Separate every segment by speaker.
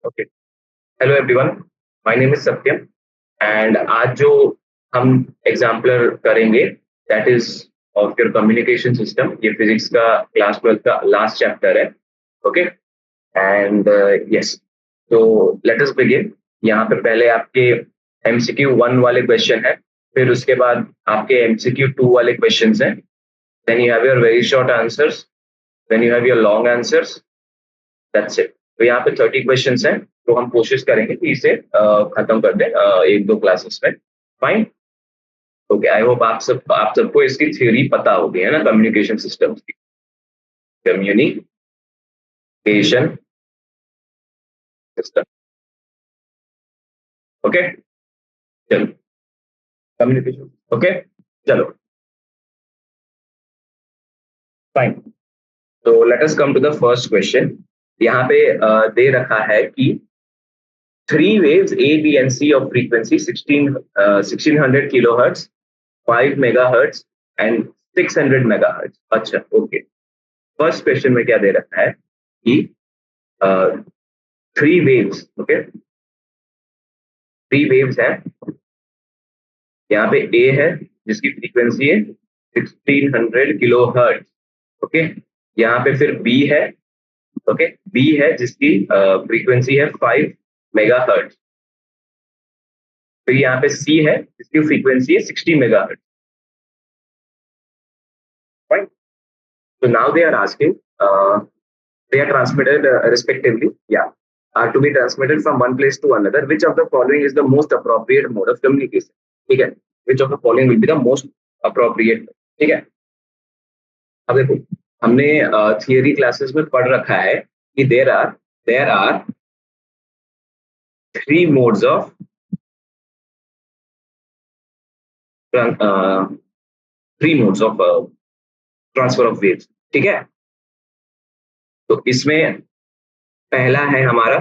Speaker 1: Okay. Hello everyone, my name is Satyam and आज जो हम एग्जाम्पलर करेंगे that is of your communication system. ये फिजिक्स का क्लास 12 का लास्ट चैप्टर है। ओके एंड यस, तो लेट अस बिगिन। यहाँ पे पहले आपके एमसीक्यू 1 वाले क्वेश्चन है, फिर उसके बाद आपके एमसीक्यू 2 वाले क्वेश्चंस हैं, then you have your very short answers, then you have your long answers. That's it. तो यहाँ पे 30 क्वेश्चंस हैं, तो हम कोशिश करेंगे कि इसे खत्म कर दें एक दो क्लासेस में। फाइन। ओके, आई होप आप सबको इसकी थ्योरी पता होगी, है ना, कम्युनिकेशन सिस्टम्स की। Communication system. ओके, चलो। कम्युनिकेशन। ओके, चलो। फाइन। तो let us come to the first question. यहाँ पे दे रखा है कि three waves A, B, and C of frequency 1600 kilohertz, 5 megahertz, and 600 megahertz. अच्छा, ओके। फर्स्ट क्वेश्चन में क्या दे रखा है कि three waves, okay, three waves है। यहाँ पे ए है जिसकी फ्रीक्वेंसी है 1600 किलो हर्ट्ज। ओके, यहाँ पे फिर बी है। ओके, बी है जिसकी फ्रीक्वेंसी है 5 मेगा हर्ट्ज। फिर यहाँ पे सी है जिसकी फ्रीक्वेंसी है 60 mega hertz. Fine. So now they are asking, they are transmitted respectively, yeah, are to be transmitted from one place to another. Which of the following is the most appropriate mode of communication? ठीक है, which of the following will be the most appropriate? ठीक है, अब देखो, हमने theory classes में पढ़ रखा है कि there are three modes of three modes of transfer of waves. ठीक है, तो इसमें पहला है हमारा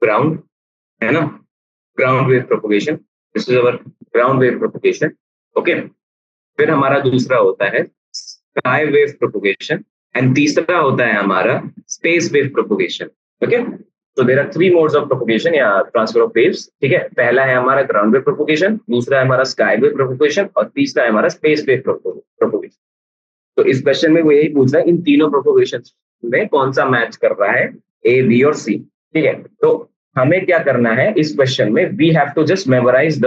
Speaker 1: ग्राउंड, है ना, ground wave propagation. This is our ground wave propagation. Okay, फिर हमारा दूसरा होता है स्काई वेव प्रोपोगेशन एंड तीसरा होता है हमारा स्पेस वेव प्रोपोगेशन। ओके, तो there are three modes of propagation या ट्रांसफर ऑफ वेव्स। ठीक है, पहला है हमारा ग्राउंड वेव प्रोपोगेशन, दूसरा है हमारा स्काई वेव प्रोपोगेशन और तीसरा है हमारा स्पेस वेव प्रोपोगेशन। तो इस क्वेश्चन में वो यही पूछ रहा है इन तीनों प्रोपोगेशन में कौन सा मैच कर रहा है, ए, बी और सी। ठीक है, तो हमें क्या करना है इस क्वेश्चन में, we have to just memorize the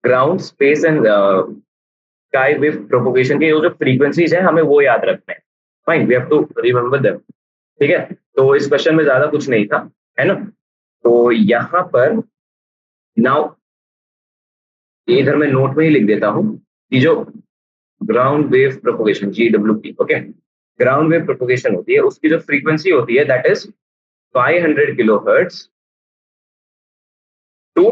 Speaker 1: ground, space and sky wave propagation के जो फ्रीक्वेंसीज है हमें वो याद रखना है। Fine, we have to remember them. ठीक है, तो इस क्वेश्चन में ज्यादा कुछ नहीं था, है ना। तो यहाँ पर नाउ इधर मैं नोट में ही लिख देता हूँ कि जो ground wave propagation GWP, okay, ground wave propagation होती है, उसकी जो फ्रीक्वेंसी होती है that is 500 kilo hertz to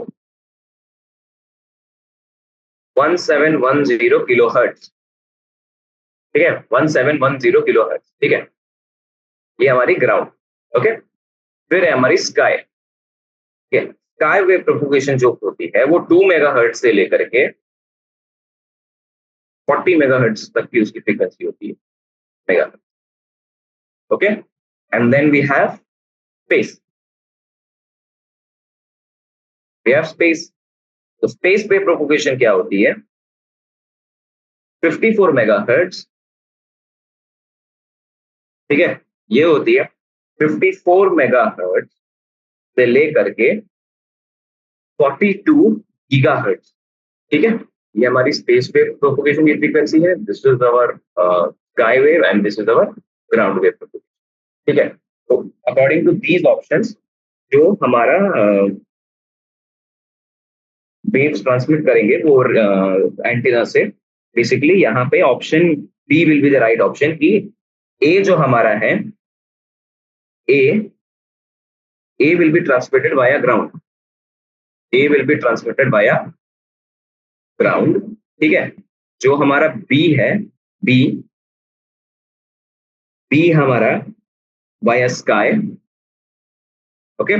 Speaker 1: 1710 kilo hertz. ठीक है, 1710 किलो हर्ट्ज। ठीक है, ये हमारी ग्राउंड। ओके, फिर है हमारी स्काई। ठीक है, स्काई वेव प्रोपोगेशन जो होती है वो 2 मेगाहर्ट्ज से लेकर के 40 मेगाहर्ट्ज तक की उसकी फ्रीक्वेंसी होती है, megahertz. Okay, and then we have space, we have space. तो स्पेस वेव प्रोपोगेशन क्या होती है, 54 मेगाहर्ट्ज। ठीक है, ये होती है 54 मेगाहर्ट्ज से लेकर के 42 गीगाहर्ट्ज। ठीक है, ये हमारी स्पेस वेव प्रोपोगेशन की फ्रीक्वेंसी है। This is our sky wave and this is our ground wave propagation. ठीक है, तो अकॉर्डिंग टू दीज ऑप्शंस जो हमारा वेव्स ट्रांसमिट करेंगे वो एंटीना से, बेसिकली यहाँ पे option B will be the right option. कि ए जो हमारा है, A A will be transmitted via ground, A will be transmitted via ground. ठीक है, जो हमारा बी है, बी बी हमारा via sky. Okay,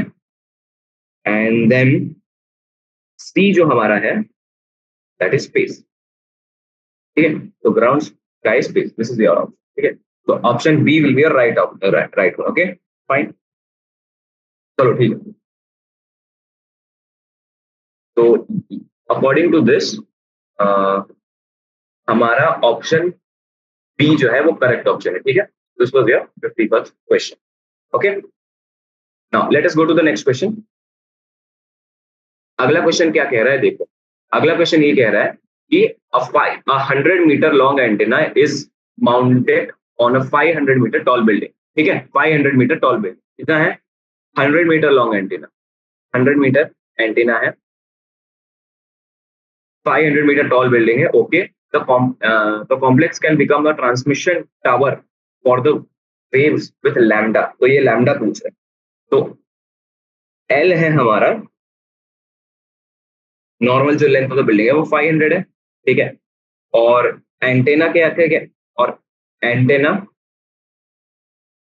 Speaker 1: and then C जो हमारा है दैट इज स्पेस। ठीक है, तो ground, sky, space, this is your option. ठीक है, तो option B will be your right right. Okay fine, चलो ठीक है। तो अकॉर्डिंग टू दिस हमारा ऑप्शन बी जो है वो करेक्ट ऑप्शन है, ठीक है। This was your 51st question. Okay, now let us go to the next question. अगला क्वेश्चन क्या कह रहा है, देखो। अगला क्वेश्चन ये कह रहा है कि a 100 metre long antenna is mounted on a 500 metre tall building, ठीक है। 500 मीटर टॉल बिल्डिंग कितना है, 100 metre long antenna, 100 metre antenna है, 500 मीटर टॉल बिल्डिंग है। Okay, the complex can become a transmission tower for the waves with lambda। तो ये lambda पूछ रहा है। तो L है हमारा नॉर्मल जो लेंथ ऑफ द बिल्डिंग है वो 500 है, ठीक है। और एंटेना क्या है, और एंटेना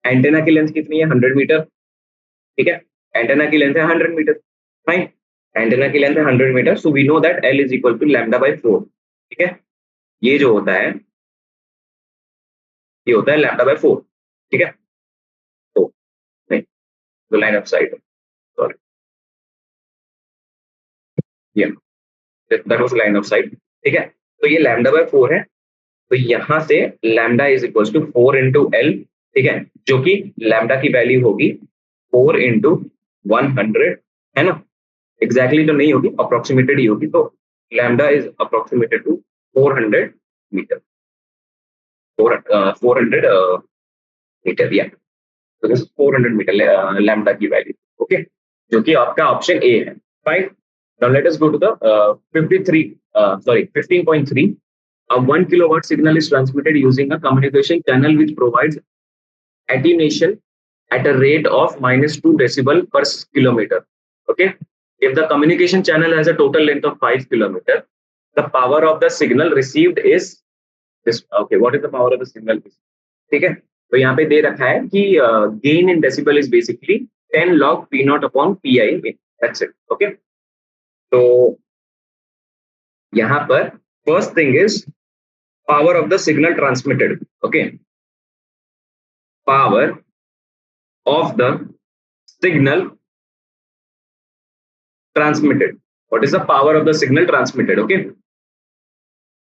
Speaker 1: एंटेना की लेंथ कितनी है, 100 मीटर, ठीक है। एंटेना की लेंथ है 100 मीटर, फाइन। एंटेना की लेंथ है 100 metre, so we know that L is equal to lambda by 4, ठीक है। ये जो होता है ये होता है लैम्डा बाई 4, ठीक है। तो नहीं, तो लाइन ऑफ साइट, सॉरी, ये that was line of site, ठीक है। तो ये लैम्डा बाई 4 है, तो यहां से lambda is equal to 4 into L, ठीक है, जो कि लैम्डा की वैल्यू होगी 4 इंटू 100, है ना। एग्जैक्टली तो नहीं होगी, अप्रोक्सीमेटेड ही होगी। तो lambda is approximated to 400 metre, 400 metre, या तो दिस 400 मीटर लैम्डा की वैल्यू, ओके, जो कि आपका ऑप्शन ए है, fine. Now let us go to the 15.3। A 1 kilowatt signal is transmitted using a communication channel which provides attenuation at a rate of -2 decibel per kilometer. Okay, if the communication channel has a total length of 5 kilometer, the power of the signal received is this. Okay, what is the power of the signal? ठीक है, तो यहाँ पे दे रखा है कि gain in decibel is basically 10 log P naught upon PI. That's it. Okay, तो यहाँ पर first thing is power of the signal transmitted. Okay, power of the signal transmitted. What is the power of the signal transmitted? Okay,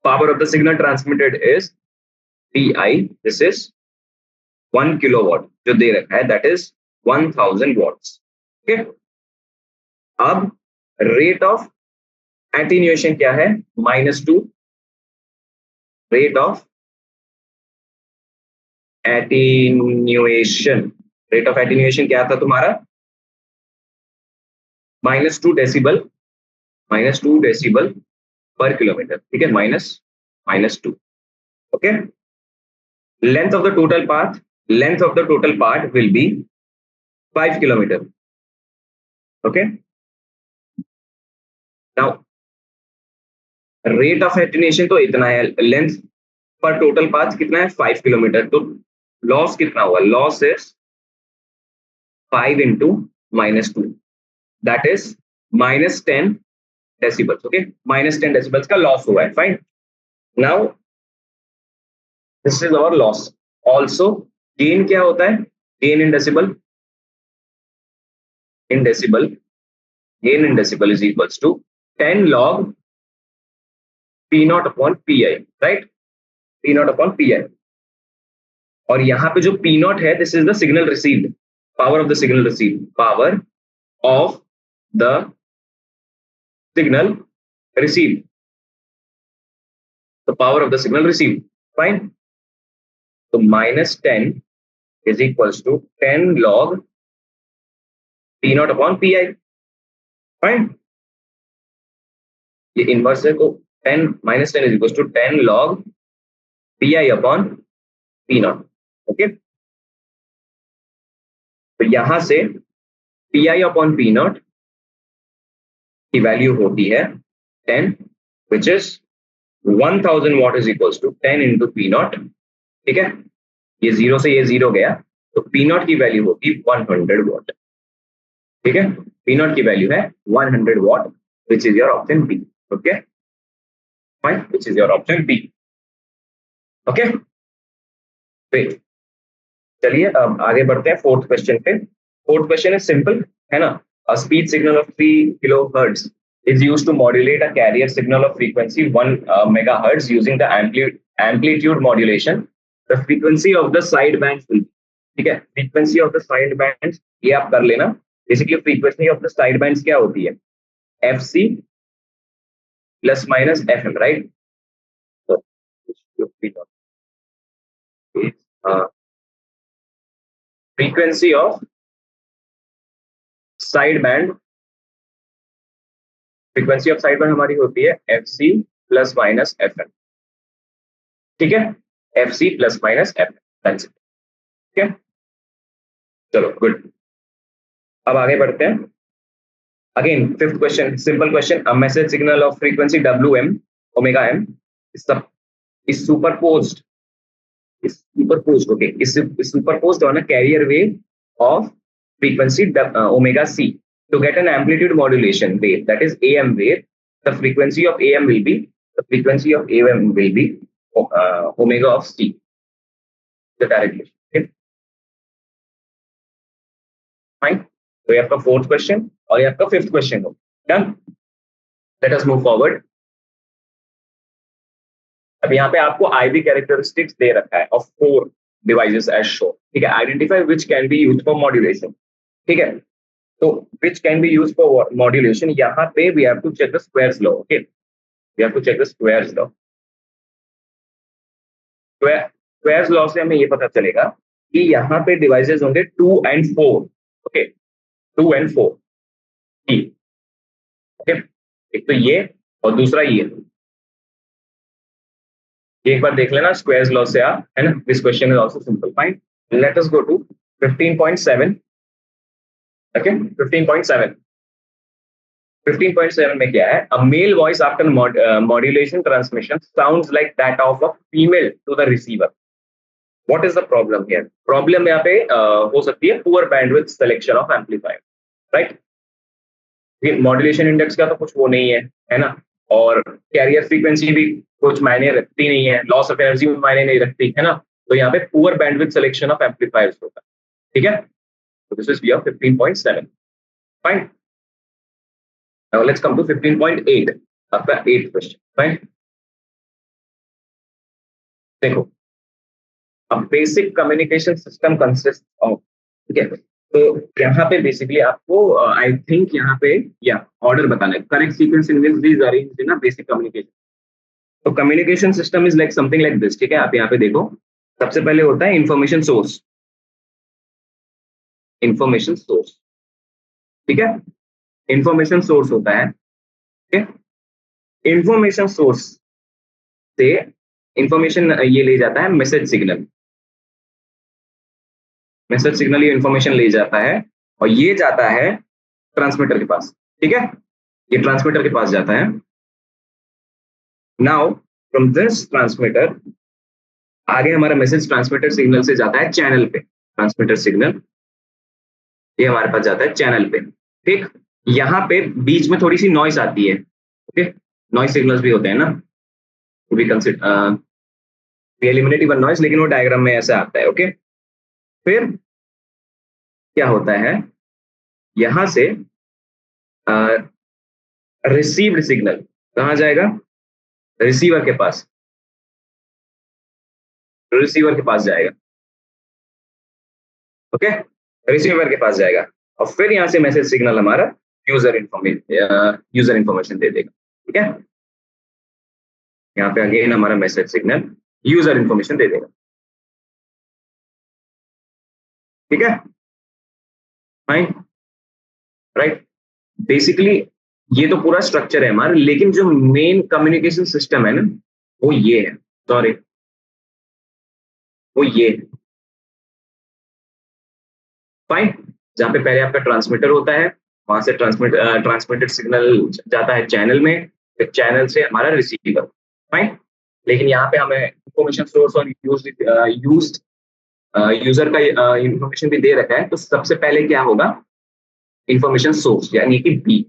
Speaker 1: power of the signal transmitted is PI. This is 1 kilowatt जो दे रखा है, that is 1000 watts. Okay, अब rate of attenuation क्या है, -2। rate of attenuation, rate of attenuation क्या था तुम्हारा, -2 decibel, -2 decibel पर किलोमीटर, ठीक है, -2। Okay, length of the total path, length of the total part will be 5 kilometre. Okay, now rate of attenuation तो इतना है, लेंथ पर टोटल पाथ कितना है, 5 किलोमीटर। तो लॉस कितना हुआ, loss is 5 into -2, that is -10 decibels. Okay, -10 decibels का लॉस हुआ है, fine. Now this is our loss. Also gain क्या होता है, gain in decibel, gain in decibel is equals to 10 log P naught upon PI, right? P naught upon PI। और यहाँ पे जो P naught है, this is the signal received, power of the signal received, power of the signal received, the power of the signal received, fine। तो -10 is equals to 10 log P naught upon PI, fine। ये inverse है, तो 10 -10 is equals to 10 log PI upon P naught। Okay, तो यहां से PI upon P naught की value होती है 10, which is 1000 watt is equals to 10 into P naught, ठीक है। ये 0 से ये 0 गया, तो P naught की वैल्यू होगी 100 watt, ठीक है। P naught की वैल्यू है 100 watt, which is your option B। okay, fine, which is your option B। okay, great। चलिए अब आगे बढ़ते हैं फोर्थ क्वेश्चन पे। फोर्थ क्वेश्चन इज सिंपल, है ना। A speed signal of 3 kilohertz is used to modulate a carrier signal of frequency 1 megahertz using the amplitude modulation. The frequency of the side bands will, ठीक है, frequency of the side bands ये आप कर लेना। Basically frequency of the side bands क्या होती है? FC plus minus FM, right? So frequency of side band, frequency of side band हमारी होती है F C plus minus F M, ठीक है, F C plus minus F M, ठीक है। चलो गुड, अब आगे बढ़ते हैं। Again fifth question, simple question. A message signal of frequency W M omega M is superposed, okay, is superposed on a carrier wave of frequency omega c to get an amplitude modulation wave, that is AM wave. The frequency of AM will be omega of c, the direct relation. Okay, fine. So you have the fourth question और you have the fifth question. Done. Let us move forward. अब यहाँ पे आपको IV characteristics दे रखा है of 4 devices as show, ठीक है। Identify which can be used for modulation, ठीक है। तो which can be used for modulation, यहाँ पे we have to check the squares law, okay, we have to check the squares law. Squares law से हमें ये पता चलेगा कि यहाँ पे डिवाइसेस होंगे 2 and 4, ओके, 2 and 4, ठीक, ओके। एक तो ये और दूसरा ये एक बार देख लेना स्क्वायर्स लॉ से आप, है ना। This question is also simple, fine. Let us go to 15.7, okay. 15.7 में क्या है? A male voice after modulation transmission sounds like that of a female to the receiver. What is the problem here? Problem यहाँ पे हो सकती है poor bandwidth selection of amplifier, right. Modulation index का तो कुछ वो नहीं है ना, और कैरियर फ्रीक्वेंसी भी कुछ मायने रखती नहीं है, लॉस ऑफ एनर्जी में मायने नहीं रखती है ना। तो यहाँ पे poor bandwidth selection of amplifiers होता है, ठीक है। So this is we have 15.7, fine. Now let's come to 15.8, आपका 8th क्वेश्चन, fine. देखो, a basic communication system consists of, ठीक है। तो यहाँ पे बेसिकली आपको आई थिंक यहाँ पे या ऑर्डर बताना है, correct sequence in which these arranged in a basic communication. तो communication system is like something like this, ठीक है। आप यहाँ पे देखो, सबसे पहले होता है इंफॉर्मेशन सोर्स, इंफॉर्मेशन सोर्स, ठीक है। इंफॉर्मेशन सोर्स होता है, ठीक है। इंफॉर्मेशन सोर्स से इंफॉर्मेशन ये ले जाता है मैसेज सिग्नल, मैसेज सिग्नल ये इंफॉर्मेशन ले जाता है और ये जाता है ट्रांसमीटर के पास, ठीक है। ये ट्रांसमीटर के पास जाता है। नाउ फ्रॉम दिस ट्रांसमीटर आगे हमारा मैसेज ट्रांसमीटर सिग्नल से जाता है चैनल पे, ट्रांसमीटर सिग्नल ये हमारे पास जाता है चैनल पे, ठीक। यहाँ पे बीच में थोड़ी सी नॉइस आती है, ओके, नॉइस सिग्नल्स भी होते हैं ना, we consider we eliminate even noise, लेकिन वो डायग्राम में ऐसा आता है, ओके। फिर क्या होता है, यहां से रिसीव्ड सिग्नल कहां जाएगा? रिसीवर के पास, रिसीवर के पास जाएगा, ओके, रिसीवर के पास जाएगा और फिर यहां से मैसेज सिग्नल हमारा यूजर इंफॉर्मेशन दे देगा, ठीक है। यहाँ पे अगेन हमारा मैसेज सिग्नल यूजर इंफॉर्मेशन दे देगा, ठीक है, फाइन, राइट। बेसिकली ये तो पूरा स्ट्रक्चर है हमारा, लेकिन जो मेन कम्युनिकेशन सिस्टम है ना वो ये है, सॉरी वो ये है, फाइन। जहां पे पहले आपका ट्रांसमीटर होता है, वहां से ट्रांसमिटेड सिग्नल जाता है चैनल में, फिर चैनल से हमारा रिसीवर, फाइन। लेकिन यहाँ पे हमें इंफॉर्मेशन सोर्स और यूजर का इंफॉर्मेशन भी दे रखा है। तो सबसे पहले क्या होगा? इंफॉर्मेशन सोर्स यानी कि बी,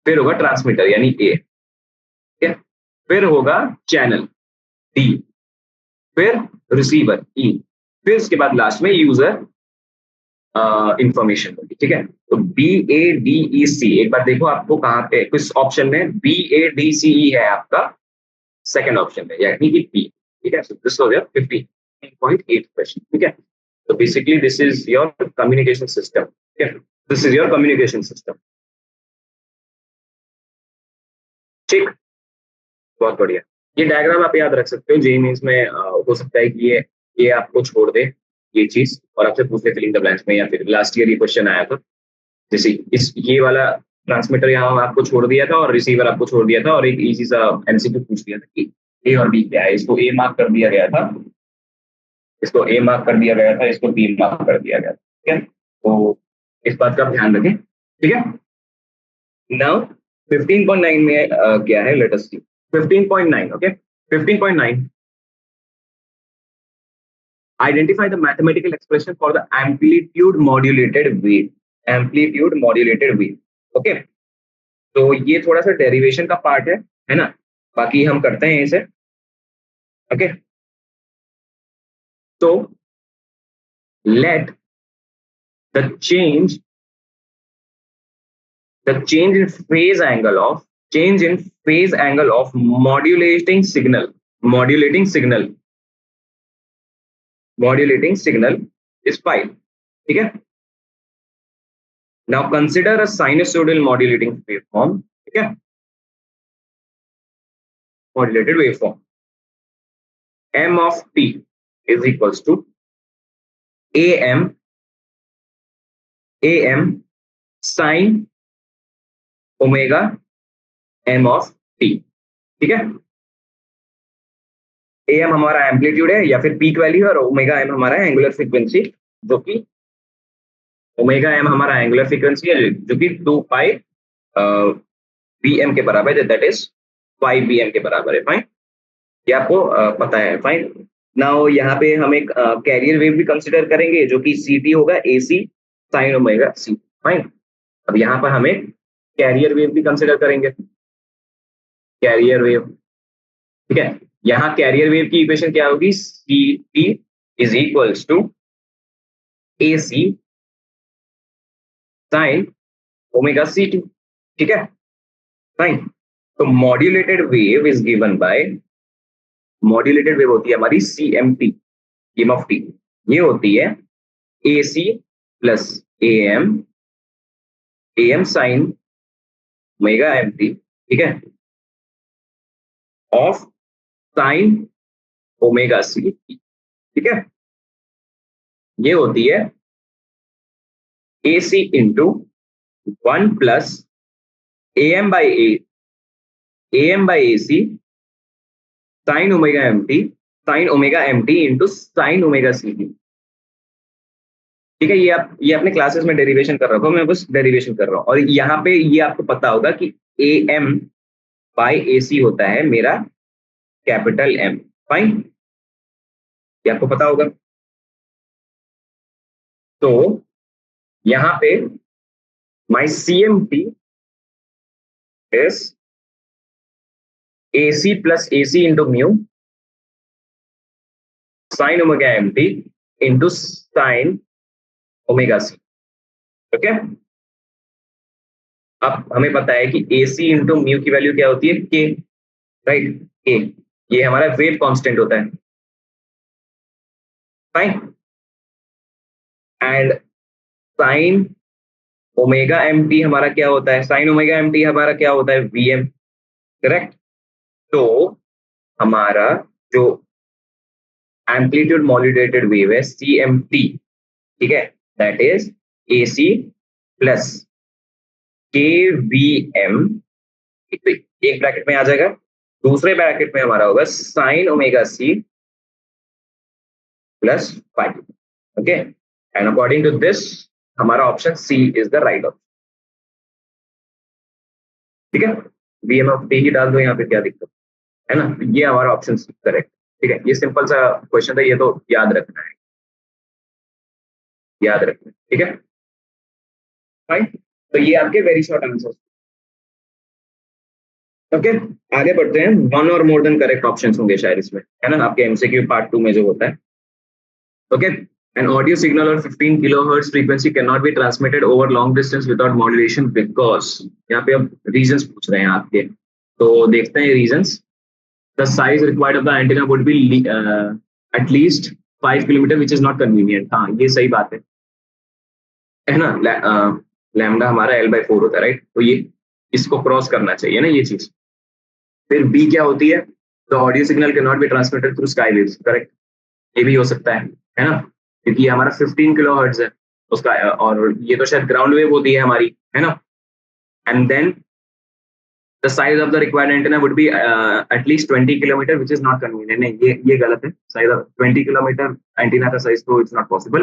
Speaker 1: फिर होगा ट्रांसमीटर यानी ए, ठीक है, फिर होगा चैनल डी, फिर रिसीवर ई, फिर उसके बाद लास्ट में यूजर इंफॉर्मेशन होगी, ठीक है। तो BADEC, एक बार देखो आपको कहाँ पे किस ऑप्शन में BADCE है आपका सेकंड ऑप्शन में, यानी कि बी, ठीक है। सो दिस हो गया 15.8 क्वेश्चन, ठीक है। तो basically this is your communication system, ठीक है। This is your communication system, ठीक। बहुत बढ़िया। ये डायग्राम आप याद रख सकते हो, जेई मेंस में हो सकता है कि ये आपको छोड़ दे ये चीज और आपसे पूछ ले फिलिंग द ब्लैंक्स में, या फिर लास्ट ईयर ये क्वेश्चन आया था, जैसे इस ये वाला ट्रांसमीटर यहाँ आपको छोड़ दिया था और रिसीवर आपको छोड़ दिया था और एक इजी सा एमसीक्यू पूछ दिया था कि ए और बी क्या है, इसको ए मार्क कर दिया गया था, इसको ए मार्क कर दिया गया था, इसको बी मार्क कर दिया गया था, ठीक है। तो इस बात का आप ध्यान रखें, ठीक है। नाउ 15.9 में क्या है, let us see 15.9, okay. 15.9, identify the mathematical expression for the amplitude modulated wave, amplitude modulated wave, okay. तो ये थोड़ा सा डेरिवेशन का पार्ट है ना, बाकी हम करते हैं इसे, ओके। तो let the change in phase angle of modulating signal, modulating signal is pi, ठीक है। Now consider a sinusoidal modulating waveform, ठीक है, modulated waveform m of t is equals to am sin omega m of t, ठीक है। am हमारा amplitude है या फिर पीक वैल्यू है और ओमेगा m हमारा एंगुलर फ्रीक्वेंसी, जो कि ओमेगा m हमारा एंगुलर फ्रीक्वेंसी है जो कि 2 पाई bm के बराबर है, दैट इज 5 bm के बराबर है, फाइन। ये आपको पता है, फाइन। नाउ यहाँ पे हम एक कैरियर वेव भी कंसिडर करेंगे जो कि ct होगा AC sine omega c, fine. अब यहाँ पर हमें कैरियर वेव भी कंसिडर करेंगे, कैरियर वेव, ठीक है। यहाँ कैरियर वेव की इक्वेशन क्या होगी, ct is equals to AC sine omega ct, ठीक है, फाइन। तो modulated wave is given by, modulated wave होती है हमारी CMT, एम ऑफ टी, ये होती है AC plus AM sine omega MT, ठीक है, ऑफ साइन ओमेगा C, ठीक है। ये होती है AC into 1 plus AM by AC sine omega MT into sine omega CT, ठीक है। ये अपने क्लासेस में डेरिवेशन कर रहा हूँ, मैं बस डेरिवेशन कर रहा हूँ। और यहाँ पे ये आपको पता होगा कि AM बाई AC होता है मेरा कैपिटल M, फाइन, ये आपको पता होगा। तो यहाँ पे माई CMT is AC plus AC into mu sine omega MT into sine omega C, okay. अब हमें पता है कि AC इंटू म्यू की वैल्यू क्या होती है, K, राइट, K, ये हमारा वेव कांस्टेंट होता है, fine. And sine omega MT हमारा क्या होता है, साइन ओमेगा MT हमारा क्या होता है, VM, करेक्ट। तो हमारा जो एम्पलीट्यूड मॉड्यूलेटेड वेव है CMT, ठीक है, that is AC plus KVM, एक ब्रैकेट में आ जाएगा, दूसरे ब्रैकेट में हमारा होगा sine omega C plus 5, okay. And according to this हमारा option C is the right option, ठीक है। VM ऑफ T ही डाल दो यहाँ पे, क्या दिक्कत है ना, ये हमारा ऑप्शन करेक्ट, ठीक है। ये सिंपल सा क्वेश्चन था, ये तो याद रखना है, याद रखना, ठीक है, फाइन। तो ये आपके वेरी शॉर्ट आंसर, ओके। आगे बढ़ते हैं, वन और मोर देन करेक्ट ऑप्शंस होंगे शायद इसमें, है ना, आपके MCQ पार्ट 2 में जो होता है। ओके एन ऑडियो सिग्नल और 15 kilohertz frequency can not be transmitted over long distance without modulation because यहाँ पे अब रीजंस पूछ रहे हैं आपके, तो देखते हैं reasons. The size required of the antenna would be at least 5 kilometre which is not convenient. हाँ ये सही बात है ना. लैम्डा हमारा L/4 होता है राइट, तो ये इसको क्रॉस करना चाहिए ना ये चीज. फिर बी क्या होती है, the audio signal can not be transmitted through sky waves. Correct, ये भी हो सकता है ना, क्योंकि ये हमारा 15 किलो हर्ट्ज है उसका, और ये तो शायद ग्राउंड वेव होती है हमारी, है ना. And then the size of the required antenna would be at least 20 kilometre which is not convenient. नहीं ये गलत है. साइज ऑफ 20 किलोमीटर एंटीना का साइज तो इट्स नॉट पॉसिबल,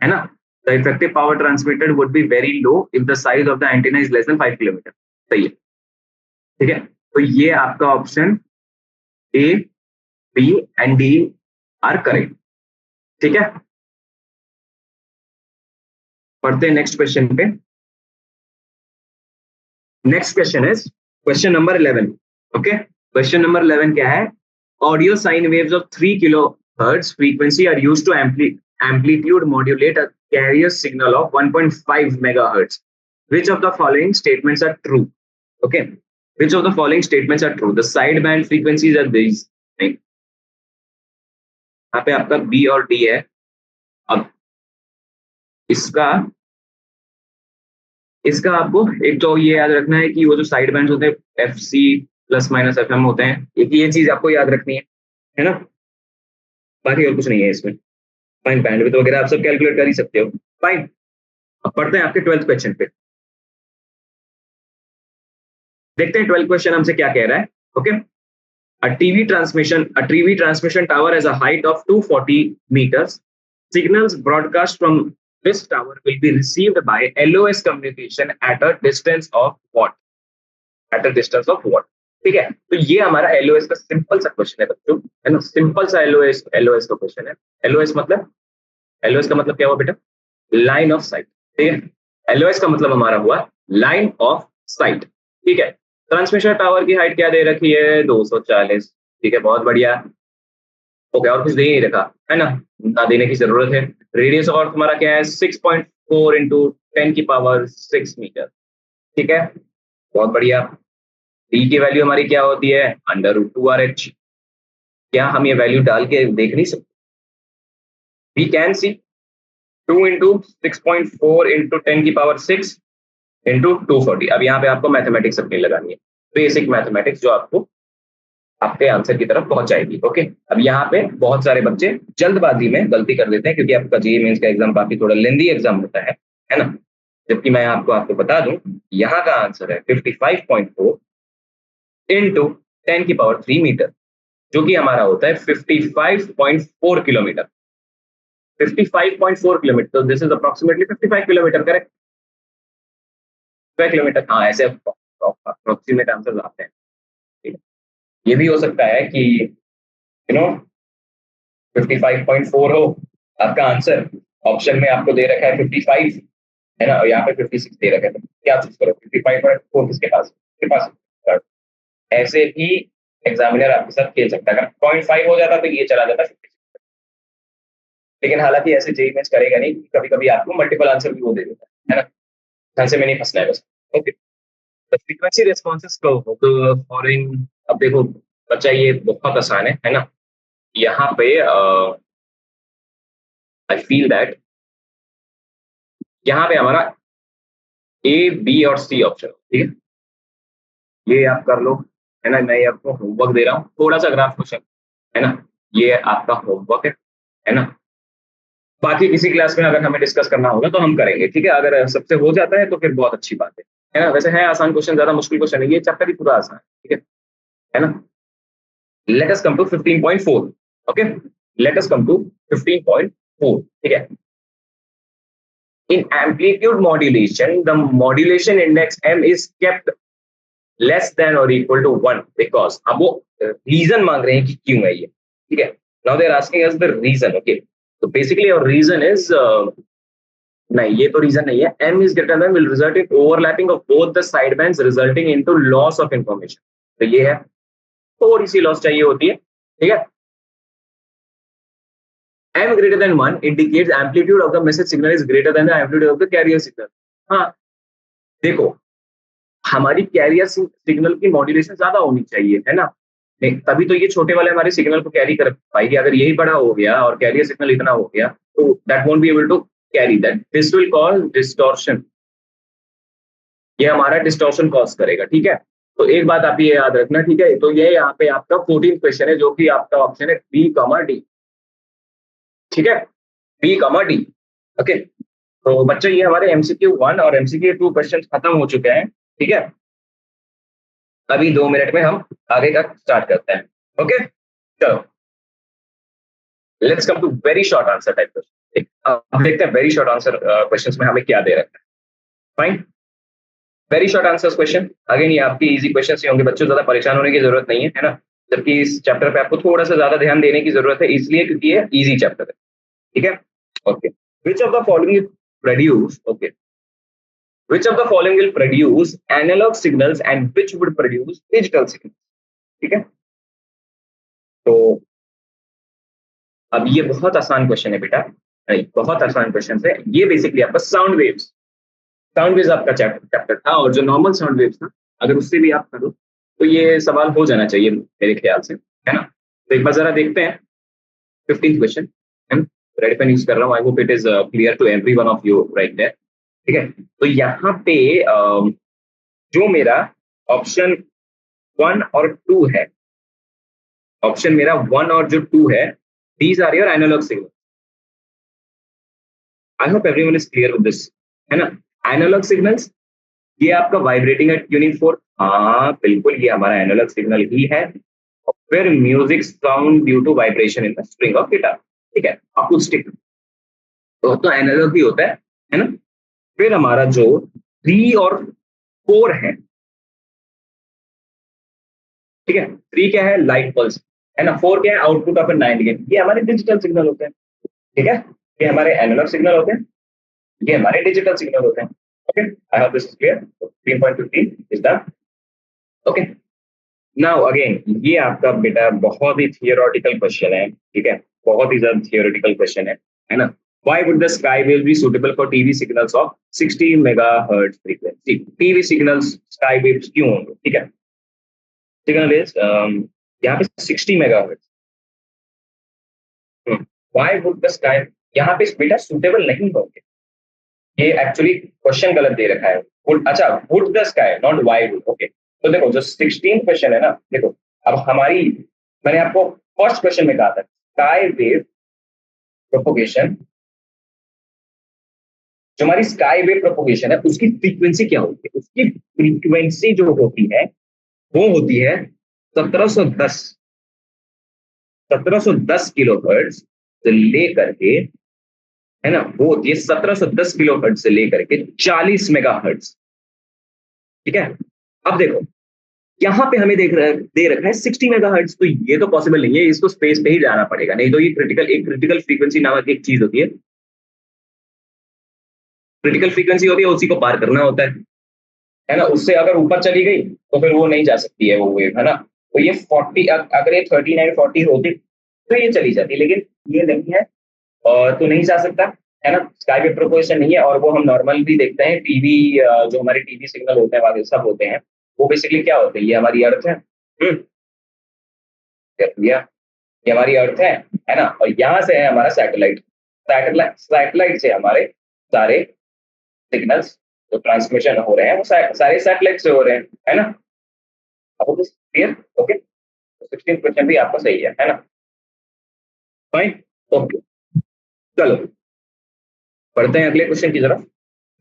Speaker 1: है ना. The effective power transmitted would be very low if the size of the antenna is less than 5 kilometre. सही है, ठीक है. तो ये आपका option A, B and D are correct. ठीक है, पढ़ते हैं नेक्स्ट क्वेश्चन पे. Next question is question number 11. Okay, question number 11 क्या है, audio sine waves of 3 kilo hertz frequency are used to amplitude modulate a carrier signal of 1.5 megahertz. Which of the following statements are true? Okay, which of the following statements are true? The sideband frequencies are these. यहाँ पे आपका B और D है. अब इसका आपको एक तो ये याद रखना है कि वो जो साइड बैंड होते हैं FC प्लस माइनस FM होते हैं, एक ये चीज आपको याद रखनी है ना. बाकी और कुछ नहीं है इसमें. फाइन, बैंडविड्थ वगैरह आप सब कैलकुलेट कर ही सकते हो. फाइन, अब पढ़ते हैं आपके 12th क्वेश्चन पे. देखते हैं 12th क्वेश्चन हमसे क्या कह रहा है. Okay, a TV transmission tower has a height of 240 meters. Signals broadcast from this tower will be received by LOS communication at a distance of what? At a distance of what? ठीक है, तो ये हमारा LOS का simple सा question है बच्चों, है ना. सिंपल सा LOS का क्वेश्चन है. LOS का मतलब क्या हुआ बेटा? Line of site. ठीक है, LOS का मतलब हमारा हुआ लाइन ऑफ साइट. ठीक है, ट्रांसमिशन टावर की हाइट क्या दे रखी है? 240. ठीक है, बहुत बढ़िया. ओके, और कुछ दे नहीं रखा है ना देने की जरूरत है. रेडियस ऑफ अर्थ हमारा क्या है? 6.4 इंटू 10⁻6 मीटर. ठीक है, बहुत बढ़िया. डी की वैल्यू हमारी क्या होती है? √2RH. क्या हम ये वैल्यू डाल के देख नहीं सकते? We can see 2 into 6.4 into 10⁻6 into 240. अब यहाँ पे आपको मैथमेटिक्स अपनी लगानी है, बेसिक मैथमेटिक्स, जो आपको आपके आंसर की तरफ पहुंचाएगी. ओके, अब यहाँ पे बहुत सारे बच्चे जल्दबाजी में गलती कर देते हैं, क्योंकि आपका जेईई मेंस का एग्जाम काफी थोड़ा लेंदी एग्जाम होता है ना. जबकि मैं आपको बता दूं, यहाँ का आंसर है 55.4 इंटू 10⁻3 मीटर, जो कि हमारा होता है 55.4 किलोमीटर. 55.4 किलोमीटर, तो this is approximately 55 kilometre. Correct, 5 kilometre. हाँ, ऐसे अप्रोक्सीमेट आंसर आते हैं. ठीक है, ये भी हो सकता है कि 55.4 हो आपका आंसर, ऑप्शन में आपको दे रखा है 55, है ना, और यहाँ पे 56 दे रखा है. तो क्या चूज करो? 55.4 किसके पास? ऐसे भी एग्जामिनर आपके साथ खेल सकता है. अगर 0.5 हो जाता तो ये चला जाता 56. लेकिन हालांकि ऐसे जेईई मेंस करेगा नहीं, कभी कभी आपको मल्टीपल आंसर भी वो दे देता है ना. ध्यान से में नहीं फंसना है बस. Okay, the frequency responses following. अब देखो बच्चा, ये बहुत आसान है ना. यहाँ पे आई फील दैट यहाँ पे हमारा A, B और C ऑप्शन. ठीक है, ये आप कर लो, है ना. मैं आपको होमवर्क दे रहा हूँ, थोड़ा सा ग्राफ क्वेश्चन, है ना. ये आपका होमवर्क है ना. बाकी किसी क्लास में अगर हमें डिस्कस करना होगा तो हम करेंगे. ठीक है, अगर सबसे हो जाता है तो फिर बहुत अच्छी बात है ना. वैसे है आसान क्वेश्चन, ज्यादा मुश्किल क्वेश्चन है, ये चैप्टर ही पूरा आसान है. ठीक है ना. Let us come to 15.4. Okay, let us come to 15.4. ठीक है, in amplitude modulation the modulation index m is kept less than or equal to 1 because. अब वो रीजन मांग रहे हैं कि क्यों है ये. ठीक है, now they are asking us the reason. okay, so basically our reason is नहीं, ये तो रीजन नहीं है. m is greater than will result in overlapping of both the sidebands resulting into loss of information. तो ये है, थोड़ी सी loss चाहिए होती है. ठीक है, m greater than 1 indicates amplitude of the message signal is greater than the amplitude of the carrier signal. हाँ देखो, हमारी कैरियर सिग्नल की मॉड्यूलेशन ज्यादा होनी चाहिए, है ना? नहीं, तभी तो ये छोटे वाले हमारे सिग्नल को कैरी कर पाएगी। अगर यही बड़ा हो गया और कैरियर सिग्नल इतना हो गया तो that won't be able to carry that, this will cause distortion, ये हमारा डिस्टॉर्शन कॉज करेगा। ठीक है, तो एक बात आप ये याद रखना। ठीक है, तो ये यहाँ पे आपका 14 क्वेश्चन है, जो कि आपका ऑप्शन है बी कॉमा डी। ठीक है, बी कॉमा डी। ओके, तो बच्चों ये हमारे एमसीक्यू 1 और एमसीक्यू 2 क्वेश्चन खत्म हो चुके हैं। ठीक है, अभी 2 मिनट में हम आगे का स्टार्ट करते हैं। ओके, चलो let's come to very short answer type question. अब देखते हैं वेरी शॉर्ट आंसर क्वेश्चंस में हमें क्या दे रखा है। Fine, very short answers question. Again ये आपकी इजी क्वेश्चन ही होंगे बच्चों, ज्यादा परेशान होने की जरूरत नहीं है ना? जबकि इस चैप्टर पे आपको थोड़ा सा ज्यादा ध्यान देने की जरूरत है, इसलिए क्योंकि ये इजी चैप्टर है। ठीक है, okay. Which of the following produce, okay, which of the following will produce analog signals and which would produce digital signals? ठीक है, तो अब ये बहुत आसान क्वेश्चन है बेटा, नहीं बहुत आसान क्वेश्चन है ये। बेसिकली आपका साउंड वेव्स, साउंड वेव्स आपका चैप्टर था, और जो नॉर्मल साउंड वेव्स था अगर उससे भी आप करो तो ये सवाल हो जाना चाहिए मेरे ख्याल से, है ना? तो एक बार जरा देखते हैं 15th question. Red pen use कर रहा हूँ, I hope it is clear to every one of you right there. ठीक है, तो यहाँ पे जो मेरा ऑप्शन 1 और 2 है, ऑप्शन मेरा 1 और जो 2 है, these are your analogue signal. I hope everyone is clear with this, है ना? एनालॉग सिग्नल्स, ये आपका वाइब्रेटिंग एट ट्यूनिंग फोर्क, हाँ बिल्कुल ये हमारा एनालॉग सिग्नल ही है। और फिर music sound due to vibration in the string of guitar. ठीक है, अकूस्टिक तो एनालॉग ही होता है ना? फिर हमारा जो 3 और 4 है, ठीक है, 3 क्या है? लाइट पल्स, है ना? 4 क्या है? Output of a night gate. ये हमारे डिजिटल सिग्नल होते हैं। ठीक है, ये हमारे एनालॉग सिग्नल होते हैं, ये हमारे डिजिटल सिग्नल होते हैं। Okay, I hope this is clear. 3.15 is done. Okay, now again ये आपका बेटा बहुत ही थियोरेटिकल क्वेश्चन है। ठीक है, बहुत ही ज्यादा थियोरेटिकल क्वेश्चन है ना? Why would the sky wave be suitable for TV signals of 60 megahertz frequency? TV signals sky waves क्यों होंगे? ठीक है, सिग्नल वेव्स यहाँ पे 60 megahertz. Why would the sky, यहाँ पे बेटा सुटेबल नहीं होंगे, ये एक्चुअली क्वेश्चन गलत दे रखा है। would, अच्छा would the sky not why would। Okay, तो देखो जो 16th क्वेश्चन है ना, देखो अब हमारी, मैंने आपको फर्स्ट क्वेश्चन में कहा था स्काई वेव प्रोपोगेशन, जो हमारी स्काई वेव प्रोपोगेशन है उसकी फ्रीक्वेंसी क्या होती है? उसकी फ्रीक्वेंसी जो होती है वो होती है 1710 किलोहर्ट्ज से लेकर के, है ना, वो होती है 1710 किलोहर्ट्ज से लेकर के 40 मेगाहर्ट्ज। ठीक है, अब देखो यहाँ पे हमें दे रखा है 60 मेगाहर्ट्ज, तो ये तो पॉसिबल नहीं है, इसको स्पेस पे ही जाना पड़ेगा, नहीं तो ये क्रिटिकल फ्रीक्वेंसी नामक एक चीज होती है, क्रिटिकल फ्रीक्वेंसी होती है, उसी को पार करना होता है ना? उससे अगर ऊपर चली गई तो फिर वो नहीं जा सकती है वो वेव, है ना? तो ये 40, अगर ये 39-40 होती तो ये चली जाती, लेकिन ये नहीं है और तो नहीं जा सकता, है ना? स्काई वेव प्रोपोगेशन नहीं है, और वो हम नॉर्मल भी देखते हैं टीवी, जो हमारे टीवी सिग्नल होते हैं वाले सब होते हैं, वो बेसिकली क्या होते हैं? ये हमारी अर्थ है, ये हमारी अर्थ है ना? और यहाँ से है हमारा सैटेलाइट से हमारे सारे सिग्नल्स जो ट्रांसमिशन हो रहे हैं वो सारे सैटेलाइट से हो रहे हैं, है ना? आपको क्लियर? ओके, 16th क्वेश्चन भी आपका सही है ना? फाइन, ओके, चलो पढ़ते हैं अगले क्वेश्चन की तरफ,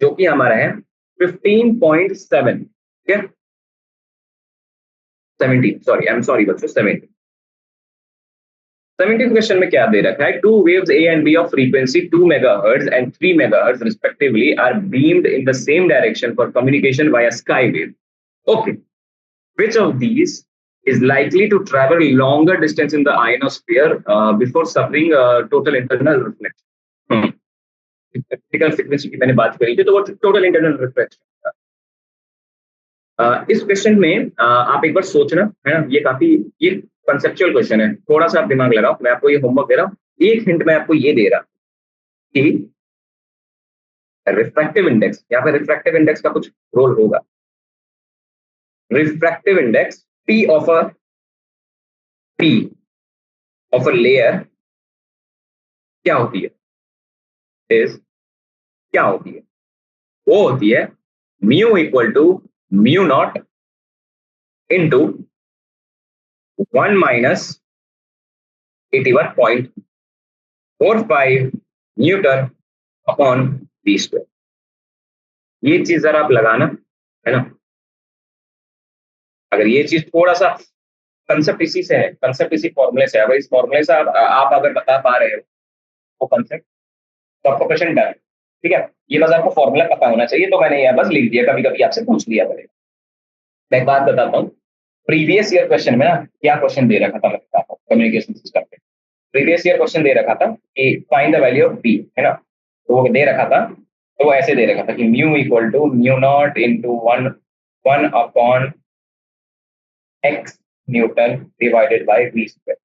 Speaker 1: जो कि हमारा है 15.7। ठीक है, 17, सॉरी आई एम सॉरी बच्चों, 17th क्वेश्चन में क्या दे रखा है? Two waves A and B of frequency 2 megahertz and 3 megahertz respectively are beamed in the same direction for communication via sky wave. Okay, which of these is likely to travel longer distance in the ionosphere before suffering total internal reflection? Critical frequency की मैंने बात करी थी, तो वो total internal reflection. इस question में आप एक बार सोचना, है ना? ये काफी, ये कंसेप्चुअल क्वेश्चन है, थोड़ा सा आप दिमाग लगाओ, मैं आपको ये होमवर्क दे रहा हूँ, एक हिंट मैं आपको ये दे रहा कि रिफ्रैक्टिव इंडेक्स, यहाँ पे रिफ्रैक्टिव इंडेक्स का कुछ रोल होगा। Refractive index P of a layer क्या होती है? इज क्या होती है? वो होती है mu equal to mu not into 1 minus 81.45 newton upon V square. ये चीज जरा आप लगाना, है ना। अगर ये चीज थोड़ा सा कंसेप्ट इसी से है, कंसेप्ट इसी फॉर्मूले से है, अगर इस फॉर्मूले से आप अगर बता पा रहे हो वो कंसेप्ट, तो आपको क्वेश्चन डन। ठीक है, ये बस आपको फॉर्मूला पता होना चाहिए, तो मैंने यह बस लिख दिया, कभी कभी आपसे पूछ लिया पड़ेगा। मैं एक बात बताता हूँ, प्रीवियस ईयर क्वेश्चन में ना क्या क्वेश्चन दे रखा था, मैं बताता हूँ। कम्युनिकेशन सिस्टम पे प्रीवियस ईयर क्वेश्चन दे रखा था कि find the value of B, है ना। तो वो दे रखा था, तो वो ऐसे दे रखा था कि mu equal to mu not into one upon X newton divided by V square.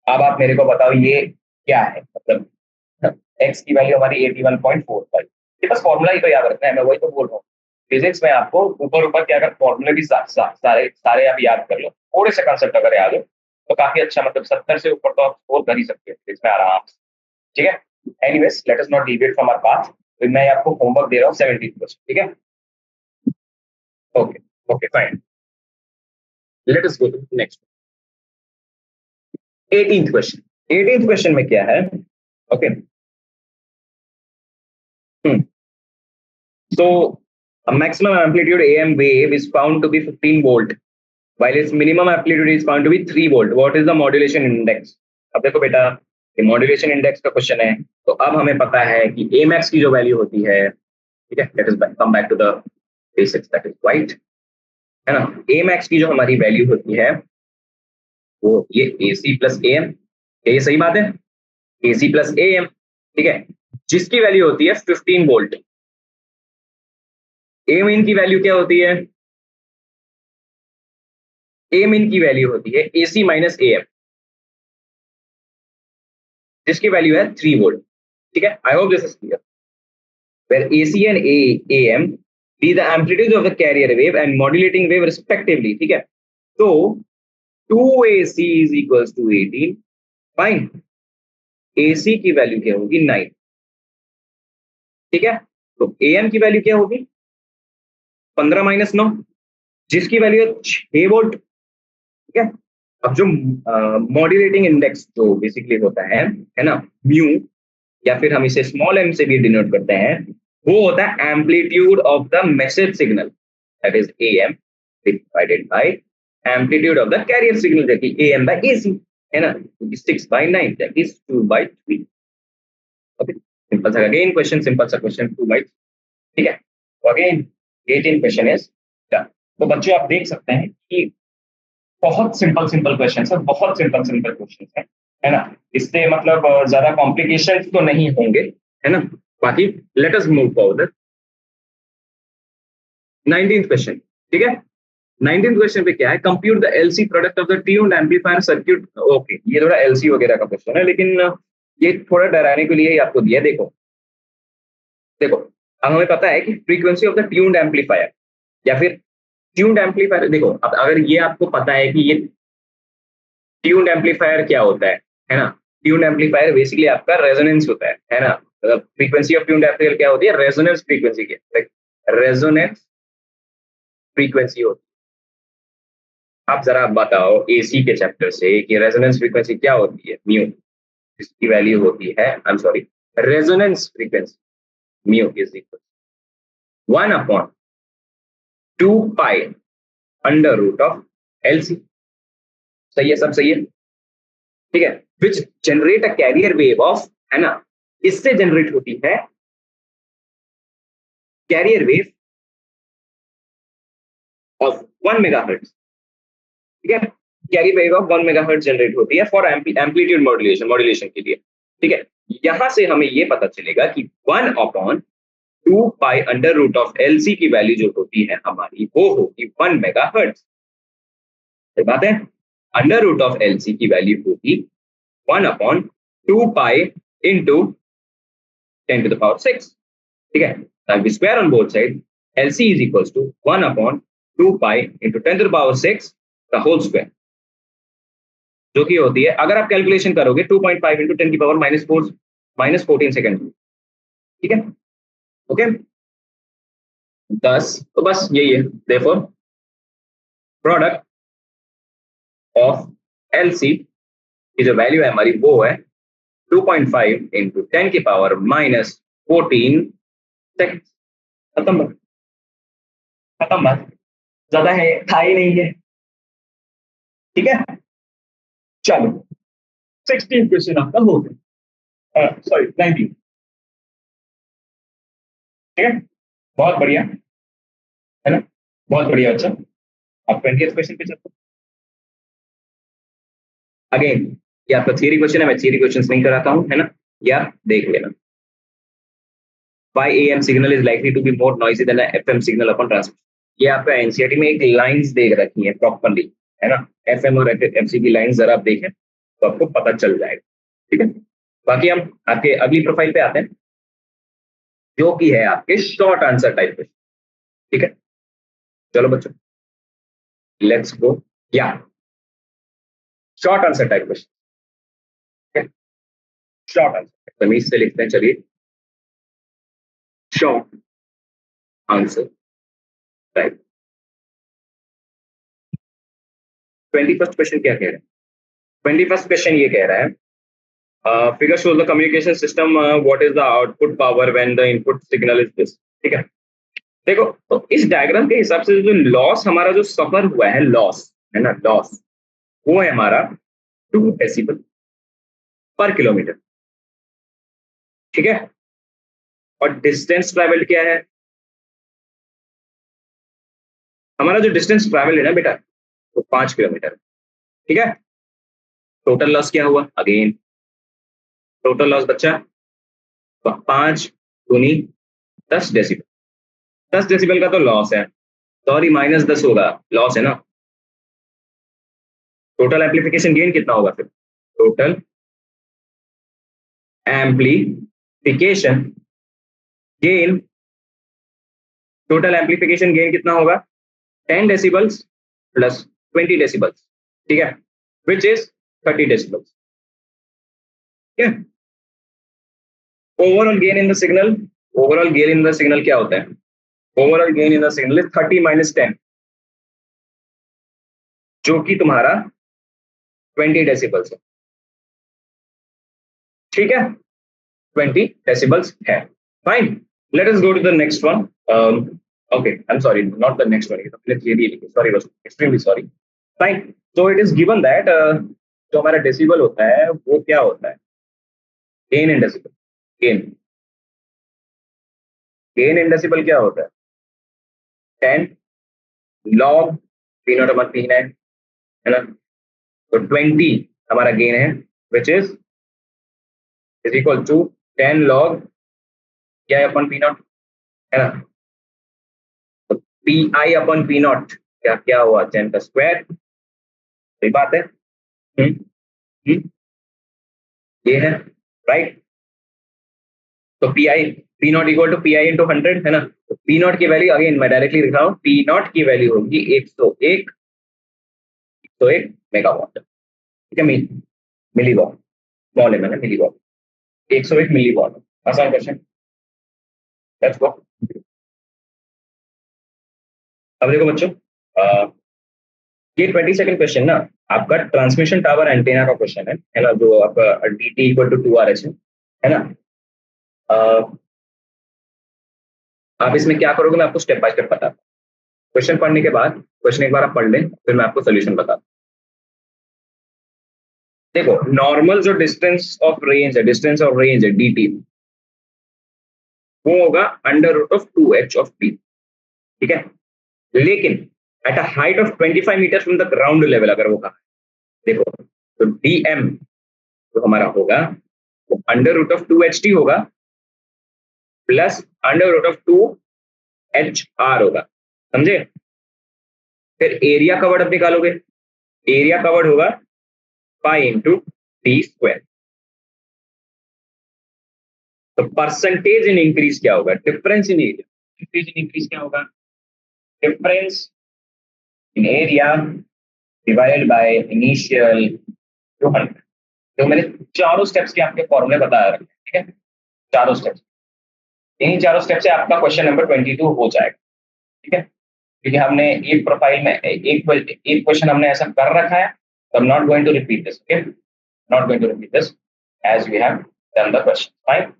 Speaker 1: अब आप मेरे को बताओ ये क्या है, मतलब एक्स की वैल्यू हमारी 81.45। ये बस फॉर्मूला ही तो याद रखना है, मैं वही तो बोल रहा हूँ। फिजिक्स में आपको ऊपर ऊपर क्या, अगर फॉर्मूले भी सारे सारे आप याद कर लो, थोड़े से कंसेप्ट अगर याद हो तो काफी अच्छा, मतलब 70 से ऊपर तो आप स्कोर कर ही सकते हैं फिजिक्स में आराम से। ठीक है, anyways let us not deviate from our path. तो मैं आपको होमवर्क दे रहा हूँ 17%। ठीक है, okay okay fine, let us go to next 18th question. 18th question में क्या है? Okay, so a maximum amplitude AM wave is found to be 15 volt while its minimum amplitude is found to be 3 volt. What is the modulation index? अब देखो बेटा, ये modulation index का question है, तो अब हमें पता है कि ए मैक्स की जो वैल्यू होती है, ठीक है, let us come back to the basics, that is right, है ना। ए मैक्स की जो हमारी वैल्यू होती है वो ये ए सी प्लस ए एम, ये सही बात है, ए सी प्लस ए एम, ठीक है, जिसकी वैल्यू होती है 15 वोल्ट। ए मीन की वैल्यू क्या होती है? ए मीन की वैल्यू होती है ए सी माइनस ए एम, जिसकी वैल्यू है 3 वोल्ट। ठीक है, I hope this is clear. where AC and AM be the amplitudes of the carrier wave and modulating wave respectively. ठीक है, तो 2AC is equals to 18, fine. AC की value क्या होगी? 9। ठीक है, तो AM की वैल्यू क्या होगी? 15 माइनस 9, जिसकी वैल्यू है 6 वोल्ट। ठीक है, अब जो मॉड्यूलेटिंग इंडेक्स जो बेसिकली होता है ना, म्यू, या फिर हम इसे स्मॉल एम से भी डिनोट करते हैं, वो होता है amplitude of the message signal, that is M divided by amplitude of the carrier signal, that is M by AC, है ना, 6/9, दैट इज 2/3। ओके, सिंपल सा अगेन क्वेश्चन, सिंपल सा क्वेश्चन 2/3। ठीक है, तो अगेन 18 क्वेश्चन इज डन। तो बच्चों आप देख सकते हैं कि बहुत सिंपल सिंपल क्वेश्चन है, बहुत सिंपल सिंपल क्वेश्चन है ना। इससे मतलब ज्यादा कॉम्प्लिकेशन तो नहीं होंगे, है ना। बाकी let us move forward 19th question. ठीक है, 19th क्वेश्चन पे क्या है? Compute the LC product of the tuned amplifier circuit. Okay, ये थोड़ा एलसी वगैरह का क्वेश्चन है, लेकिन ये थोड़ा डराने के लिए ही आपको दिया। देखो देखो, अब हमें पता है कि frequency of the tuned amplifier या फिर ट्यून्ड एम्पलीफायर, देखो अब अगर ये आपको पता है कि ये ट्यून्ड एम्पलीफायर क्या होता है ना। ट्यून्ड एम्पलीफायर बेसिकली आपका रेजोनेंस होता है ना। फ्रीक्वेंसी ऑफ ट्यून्ड एम्पलीफायर क्या होती है? रेजोनेंस फ्रीक्वेंसी की, रेजोनेंस फ्रीक्वेंसी होती है। आप जरा बताओ एसी के चैप्टर से कि रेजोनेंस फ्रीक्वेंसी क्या होती है? म्यू, इसकी वैल्यू होती है, I am sorry, resonance frequency mu is equal 1/2 pi under root of LC. सही है, सब सही है। ठीक है, which generate a carrier wave of, है ना, इससे जनरेट होती है कैरियर वेव ऑफ 1 मेगाहर्ट्ज। ठीक है, career wave of 1 megahertz generate होती है फॉर एम्पलीट्यूड मॉड्यूलेशन के लिए। ठीक है, यहां से हमें ये पता चलेगा कि 1/2 pi under root of LC की वैल्यू जो होती है हमारी, वो होगी 1 मेगाहर्ट्ज। बात है, अंडर रूट ऑफ एलसी की वैल्यू होगी 1/2 2 पाई into 10 to the power 6. ठीक है, अब square on both side, LC is equals to 1 upon 2 pi into 10 to the power 6 का होल स्क्वायर, जो कि होती है, अगर आप कैलकुलेशन करोगे 2.5 into 10 की पावर -14 सेकेंड। ठीक है, ओके, 10, तो बस यही है, देयरफॉर प्रोडक्ट ऑफ LC की जो वैल्यू है हमारी वो है 2.5 into 10 की पावर -14 सेकेंड। खत्म बात, खत्म बात, ज्यादा है था ही नहीं है। ठीक है, चलो 16 क्वेश्चन आपका हो गया, सॉरी 19। ठीक है, बहुत बढ़िया, है ना, बहुत बढ़िया। अच्छा, आप 20th क्वेश्चन पे चलते। अगेन ये आपका थियरी क्वेश्चन है, मैं थियरी क्वेश्चंस नहीं कराता हूं, है ना, या देख लेना। Why AM signal is likely to be more noisy than a FM signal upon transmission? ये आपका एनसीईआरटी में एक लाइंस देख रखी है प्रॉपरली, है ना, FM और FC की लाइंस जरा आप देखें तो आपको पता चल जाएगा। ठीक है, बाकी हम आपके अगली प्रोफाइल पे आते हैं, जो कि है आपके शॉर्ट आंसर टाइप क्वेश्चन। ठीक है, चलो बच्चों, लेट्स गो। या short answer type question, short answer तमीज से लिखते हैं, चलिए, short answer type. 21st question क्या कह रहे हैं? 21st क्वेश्चन ये कह रहा है, figure shows the communication system, what is the output power when the input signal is this। ठीक है, देखो, तो इस डायग्राम के हिसाब से जो लॉस हमारा जो सफर हुआ है, लॉस है ना, लॉस वो है हमारा 2 डेसिबल पर किलोमीटर। ठीक है, और डिस्टेंस ट्रैवल्ड क्या है हमारा, जो डिस्टेंस ट्रैवल है ना बेटा, वो 5 किलोमीटर। ठीक है, टोटल लॉस क्या हुआ, अगेन टोटल लॉस बच्चा 5 दूनी 10 डेसिबल। 10 डेसिबल का तो लॉस है, सॉरी -10 होगा, लॉस है ना। टोटल एम्पलीफिकेशन गेन कितना होगा फिर, total amplification gain, total amplification gain कितना होगा, 10 डेसिबल्स प्लस 20 डेसिबल्स। ठीक है, विच इज 30 डेसिबल्स। ठीक है, overall gain in the signal, overall gain in the signal क्या होता है, overall gain in the signal is 30 - 10, जो कि तुम्हारा 20 डेसिबल्स है। ठीक है, 20 डेसिबल्स है, fine. Let us go to the next one. Okay, I am sorry, not the next one, ये तो मैंने थियरी लिखी, sorry, extremely sorry. Fine, so it is given that जो हमारा डेसिबल होता है वो क्या होता है, gain in decibel, gain, gain in decibel क्या होता है, 10 log P0/P है ना, तो 20 हमारा गेन है, which is equal to 10 log क्या है अपन P0, है ना, तो PI/P0 क्या क्या हुआ, 10 का स्क्वायर, सही बात है। हम्म, ये है राइट, तो P0 equal to PI into 100, है ना, तो P0 की वैल्यू अगेन मैं डायरेक्टली लिख रहा हूँ, P0 की वैल्यू होगी 101 मेगावाट। ठीक है, मिलीवाट, स्मॉल है मैंने, मिलीवाट, 101 मिलीवाट। आसान क्वेश्चन, लेट्स गो। अब देखो बच्चों, ये 22nd क्वेश्चन ना आपका ट्रांसमिशन टावर एंटेना का क्वेश्चन है ना, जो आपका DT इक्वल टू 2RH है ना। आप इसमें क्या करोगे मैं आपको स्टेप बाय स्टेप बताता हूँ। क्वेश्चन पढ़ने के बाद, क्वेश्चन एक बार आप पढ़ लें, फिर मैं आपको सोल्यूशन बताता हूँ। देखो, नॉर्मल जो डिस्टेंस ऑफ रेंज है, डिस्टेंस ऑफ रेंज है DT, वो होगा √2H ऑफ P। ठीक है, लेकिन at a height of 25 metre from the ground level अगर वो कहा, देखो, तो DM जो हमारा होगा वो √2HT होगा प्लस √2HR होगा, समझे। फिर एरिया कवर्ड अब निकालोगे, एरिया कवर्ड होगा पाई इंटू टी स्क्वायर। तो परसेंटेज इन इंक्रीज क्या होगा? Difference in area, increase in increase क्या होगा? Difference in area divided by initial 200। तो मैंने चारों स्टेप्स के आपके फॉर्मूले बताया रखे, ठीक है, चारों स्टेप्स। इन्हीं चारों स्टेप से आपका क्वेश्चन नंबर 22 हो जाएगा, ठीक है, क्योंकि हमने एक प्रोफाइल में एक क्वेश्चन हमने ऐसा कर रखा है, तो I'm not going to repeat this, okay? Not going to repeat this as we have done the question, fine?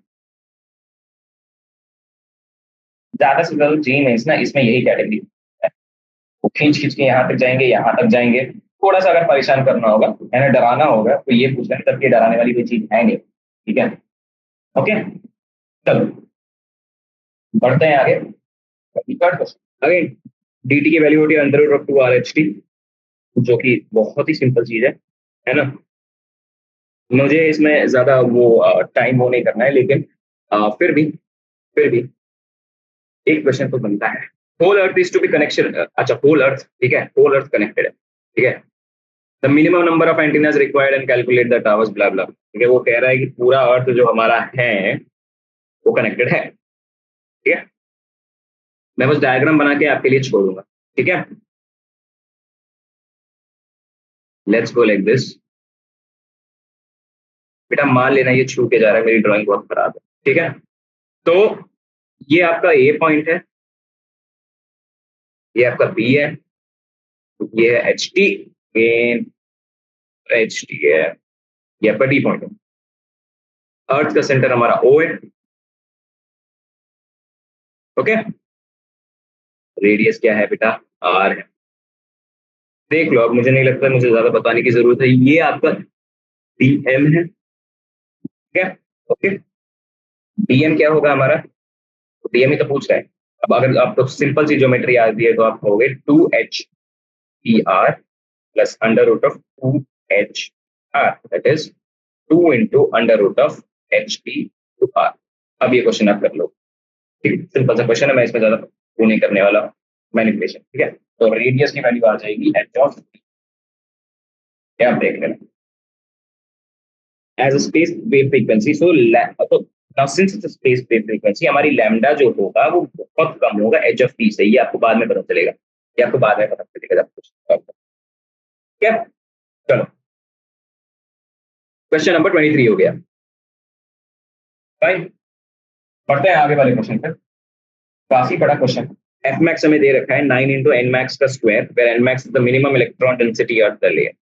Speaker 1: ज्यादा से ज्यादा जी मेंस ना इसमें यही कैटेगरी है, वो खींच खींच के यहाँ तक जाएंगे, यहाँ तक जाएंगे। थोड़ा सा अगर परेशान करना होगा यानी डराना होगा तो ये पूछ लेंगे, तब ये डराने वाली कोई चीज है नहीं, ठीक है, ओके। चलो बढ़ते हैं आगे। अगेन dt की वैल्यू होती है अंडर रूट ऑफ 2 RHT, जो कि बहुत ही सिंपल चीज है ना। मुझे इसमें ज्यादा वो टाइम वो नहीं करना है, लेकिन फिर भी एक क्वेश्चन तो बनता है। Whole earth is to be connection, अच्छा होल अर्थ, ठीक है, होल अर्थ कनेक्टेड है, ठीक है। The minimum number of antennas required and calculate the towers blah blah, ठीक है। वो कह रहा है कि पूरा अर्थ जो हमारा है वो कनेक्टेड है, ठीक है। मैं बस डायग्राम बना के आपके लिए छोड़ दूंगा, ठीक है। Let's go like this. बेटा मान लेना ये छू के जा रहा है, मेरी ड्राइंग बहुत खराब है, ठीक है। तो ये आपका ए पॉइंट है, ये आपका बी है, ये है H T, main H T है, ये आपका डी पॉइंट है। अर्थ का सेंटर हमारा ओ है, ओके। रेडियस क्या है बेटा? आर है। देख लो, अब मुझे नहीं लगता मुझे ज्यादा बताने की जरूरत है, ये आपका डीएम है, ठीक है, ओके। डीएम क्या होगा हमारा? डीएम ही तो पूछ रहा है। अब अगर आपको सिंपल सी ज्योमेट्री आती है तो आप कहोगे 2h plus under root of 2h, that is 2 into under root of h(t)(r). अब ये क्वेश्चन आप कर लो, ठीक है, सिंपल सा क्वेश्चन है, मैं इसमें ज्यादा वो नहीं करने वाला मैनिपुलेशन, ठीक है। तो रेडियस की वैल्यू आ जाएगी h ऑफ t, क्या आप देख लेना, as a space wave frequency. So now since it's space wave frequency, हमारी लैम्डा जो होगा वो बहुत कम होगा एच ऑफ टी से, ये आपको बाद में पता चलेगा, ये आपको बाद में पता चलेगा जब कुछ, ठीक है। चलो क्वेश्चन नंबर 23 हो गया, फाइन। पढ़ते हैं आगे वाले क्वेश्चन पर, काफी बड़ा क्वेश्चन। एफ मैक्स हमें दे रखा है 9 इंटू एन मैक्स का square, where N max is the minimum electron density of the layer.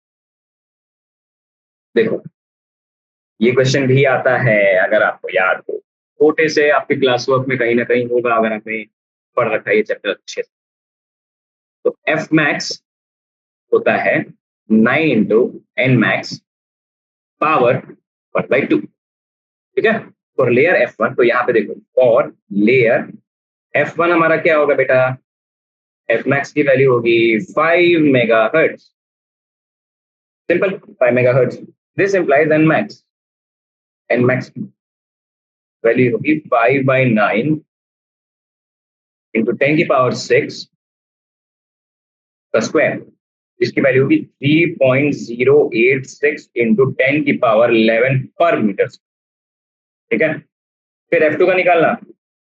Speaker 1: देखो ये क्वेश्चन भी आता है, अगर आपको याद हो, छोटे से आपके क्लास वर्क में कहीं ना कहीं होगा, अगर आपने पढ़ रखा है ये चैप्टर अच्छे से। तो एफ मैक्स होता है 9 इंटू एन मैक्स पावर 1/2, ठीक है, फॉर लेयर F1। तो यहाँ पे देखो फॉर लेयर F1 हमारा क्या होगा बेटा? एफ मैक्स की वैल्यू होगी 5 megahertz, simple 5 megahertz. This implies N max, N max की वैल्यू होगी 5/9 इंटू 10⁶ का स्क्वायर, जिसकी वैल्यू होगी 3.086 इंटू 10⁻11 पर मीटर, ठीक है। फिर F2 का निकालना,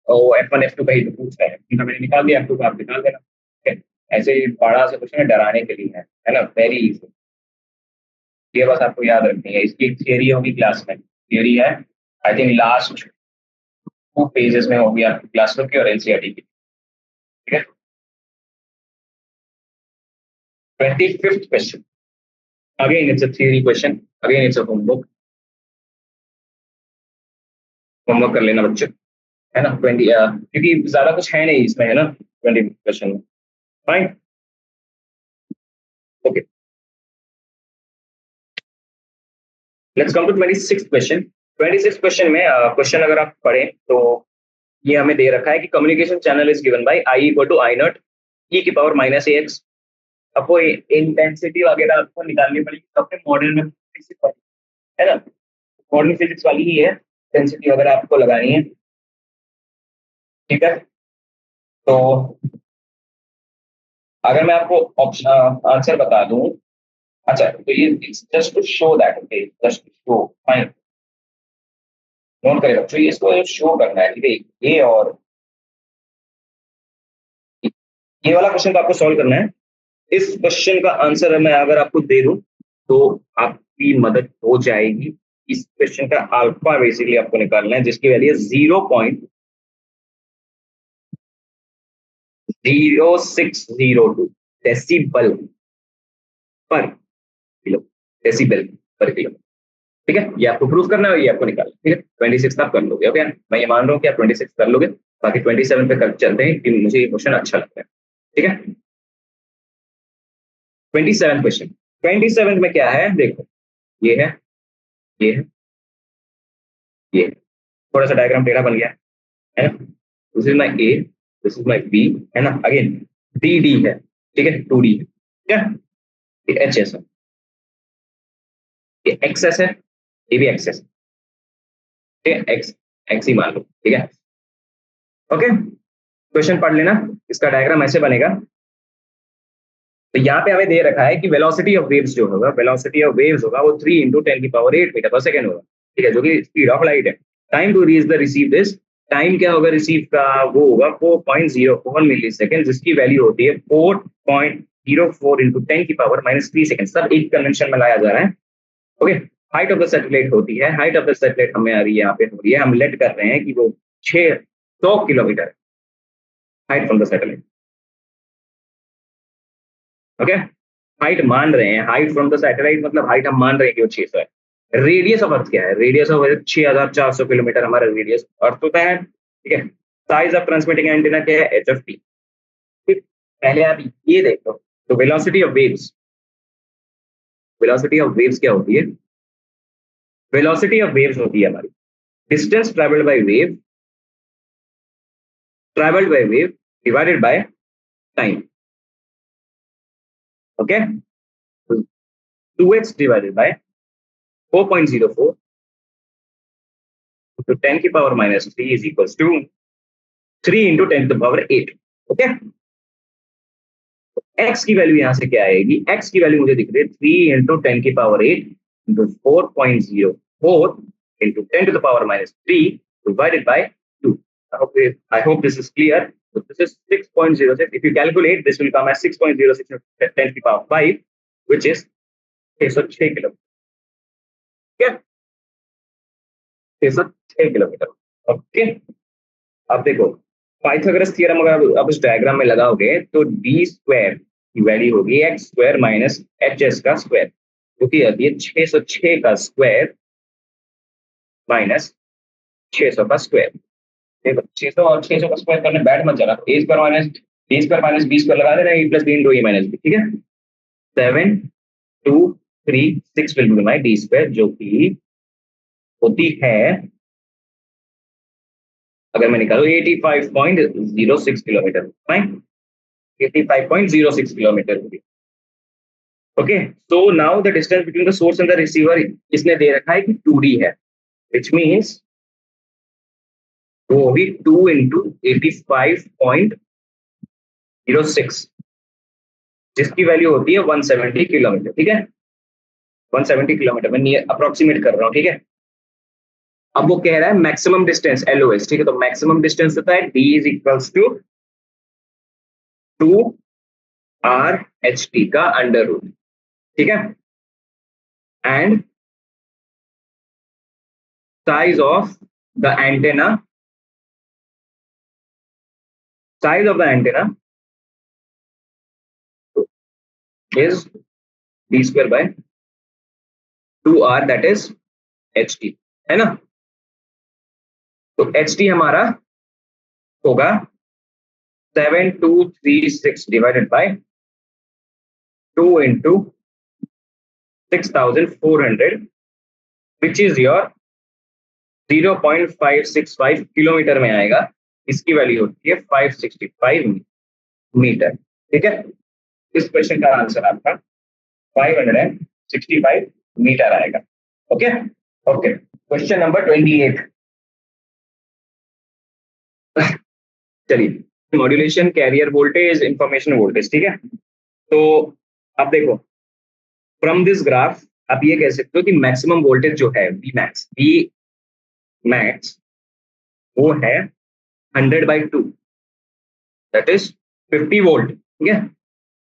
Speaker 1: और F1 F2 का ही तो पूछ रहा है, तो मैंने निकाल दिया, F2 का आप निकाल देना, ठीक है। ऐसे ही बड़ा सा कुछ नहीं, डराने के लिए है ना, वेरी इजी। ये बस आपको याद रखनी है, इसकी एक थियरी होगी क्लास में, थियरी है आई थिंक लास्ट 2 पेजेस में होगी आपकी क्लास की और एनसीईआरटी की, ठीक है। 25th question, again it's a theory question, again it's a homework, homework कर लेना बच्चों, है ना। 20 क्योंकि ज्यादा कुछ है नहीं इसमें, है ना, 20 क्वेश्चन में, fine, okay. Let's come to 26th question. 26th question में क्वेश्चन अगर आप पढ़ें तो ये हमें दे रखा है कि communication channel is given by I equal to I not e की पावर -ax। आपको इंटेंसिटी वगैरह आपको निकालनी पड़ेगी, तो अपने मॉडल में है ना, मॉडर्न फिजिक्स वाली ही है, इंटेंसिटी वगैरह आपको लगानी है, ठीक है। तो अगर मैं आपको ऑप्शन आंसर बता दूं, अच्छा तो ये just to show that, okay, just to show, fine. Note करें बच्चों, इसको शो करना है, ठीक है। ये और ये वाला क्वेश्चन को आपको सॉल्व करना है। इस क्वेश्चन का आंसर मैं अगर आपको दे दूं तो आपकी मदद हो जाएगी। इस क्वेश्चन का अल्फा बेसिकली आपको निकालना है, जिसकी वैल्यू है 0.0602 डेसिबल पर किलो, डेसिबल पर किलो। ठीक है, ये आपको प्रूफ करना है, ये आपको निकालना है। ठीक है, 26 आप कर लोगे। ओके, मैं ये मान रहा हूँ कि आप 26 कर लोगे। बाकी 27 पे कर चलते हैं कि मुझे ये क्वेश्चन अच्छा लगता है। ठीक है, 27 क्वेश्चन। 27 में क्या है देखो, ये है, ये है, ये है। थोड़ा सा डायग्राम टेढ़ा बन गया है ना। This is my A, this is my B, है ना। अगेन डी डी है, ठीक है, 2D है, ठीक है। ये एच एस है, ये एक्सेस है, ये भी एक्सेस है, ठीक है। एक्स एक्स ही मान लो, ठीक है। ओके, क्वेश्चन पढ़ लेना। इसका डायग्राम ऐसे बनेगा। तो यहाँ पे हमें दे रखा है कि वेलोसिटी ऑफ वेव्स जो होगा, वेलोसिटी ऑफ वेव्स होगा वो 3 इंटू 10⁸ मीटर पर सेकेंड होगा, ठीक है, जो कि स्पीड ऑफ लाइट है। Time to reach the receive this, time क्या होगा रिसीव का, वो होगा 4.04 मिली सेकेंड, जिसकी वैल्यू होती है 4.04 इंटू 10⁻³ सेकेंड। सब एक कन्वेंशन में लाया जा रहा है। Okay, height of the satellite होती है, हाइट ऑफ द सैटेलाइट हमें आ रही है, यहाँ पे हो रही है, हम लेट कर रहे हैं कि वो 600 kilometre height from the satellite. Okay, height मान रहे हैं, हाइट फ्रॉम द सैटेलाइट मतलब हाइट हम मान रहे हैं कि वो 600 है। रेडियस ऑफ अर्थ क्या है, रेडियस ऑफ अर्थ 6400 किलोमीटर हमारा रेडियस अर्थ होता है, ठीक है। साइज ऑफ ट्रांसमिटिंग एंटीना क्या है, एच एफ टी। पहले आप ये देखो, तो velocity of waves, velocity of waves क्या होती है, वेलोसिटी ऑफ वेव्स होती है हमारी distance travelled by wave, travelled by wave divided by time. Okay, 2x divided by 4.04 to 10⁻³ is equals to 3 into 10⁸ okay, x की वैल्यू यहां से क्या आएगी, x की वैल्यू मुझे दिख रही है 3 into 10⁸ into 4.04 into 10⁻³ divided by 2. I hope this is clear. So this is 6.06. If you calculate, this will come as 6.06 into 10⁵, which is 606 kilometre. ठीक है, 606 किलोमीटर। ओके, अब देखो पाइथागोरस थ्योरम अगर आप उस डायग्राम में लगाओगे तो डी स्क्वायर की वैल्यू होगी x square minus H S का स्क्वायर, जो कि आती है 606 का स्क्वायर माइनस 600 का स्क्वायर। देखो 600 और 600 का स्क्वायर करने बैठ मत जाना, ए स्क्वायर माइनस बी स्क्वायर लगा देना, ए प्लस बी इंटू ए माइनस बी, ठीक है। 7,2,3,6 will be my D square, जो कि होती है, अगर मैं निकालू 85.06 किलोमीटर, फाइन, 85.06 किलोमीटर होगी। Okay, so now the distance between the source and the receiver इसने दे रखा है कि 2D है, विच मीन्स वो होगी 2 इंटू 85.06, जिसकी वैल्यू होती है 170 किलोमीटर, ठीक है। 170 किलोमीटर में अप्रोक्सीमेट कर रहा हूँ, ठीक है। अब वो कह रहा है मैक्सिमम डिस्टेंस LOS, ठीक है, तो मैक्सिमम डिस्टेंस होता है D is equals to 2RHT का अंडर रूट, ठीक है, and size of the antenna, size of the antenna is D square by 2R, that is HT, है ना। तो HT हमारा होगा 7,236 divided by 2 into 6,400, which is your 0.565 kilometre में आएगा। इसकी वैल्यू होती है 565 मीटर, ठीक है। इस क्वेश्चन का आंसर आपका 565 मीटर आएगा। Okay okay, question number 28। चलिए, modulation, carrier voltage, information voltage, ठीक है। तो आप देखो फ्रॉम दिस ग्राफ आप ये कह सकते हो कि मैक्सिमम वोल्टेज जो है वी मैक्स, वी मैक्स वो है 100/2, दैट इज 50 वोल्ट, ठीक है।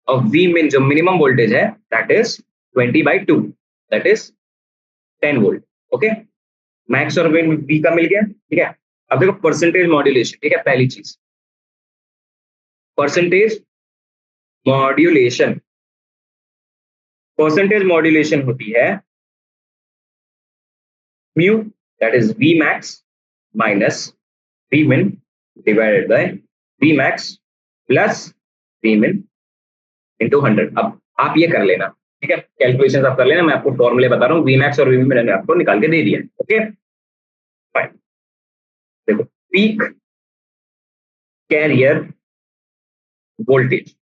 Speaker 1: और वी मिन जो मिनिमम वोल्टेज है that is 20/2, that is 10 volt. Okay, max और मिन वी का मिल गया, ठीक है। अब देखो परसेंटेज मॉड्यूलेशन, ठीक है। पहली चीज परसेंटेज मॉड्यूलेशन, परसेंटेज मॉड्यूलेशन होती है mu that is V max minus V min divided by V max plus V min into 100। अब आप ये कर लेना, ठीक है, कैलकुलेशन आप कर लेना, मैं आपको फॉर्मूले बता रहा हूँ, वी मैक्स और वी मिन मैंने आपको निकाल के दे दिया। ओके फाइन, देखो पीक कैरियर वोल्टेज,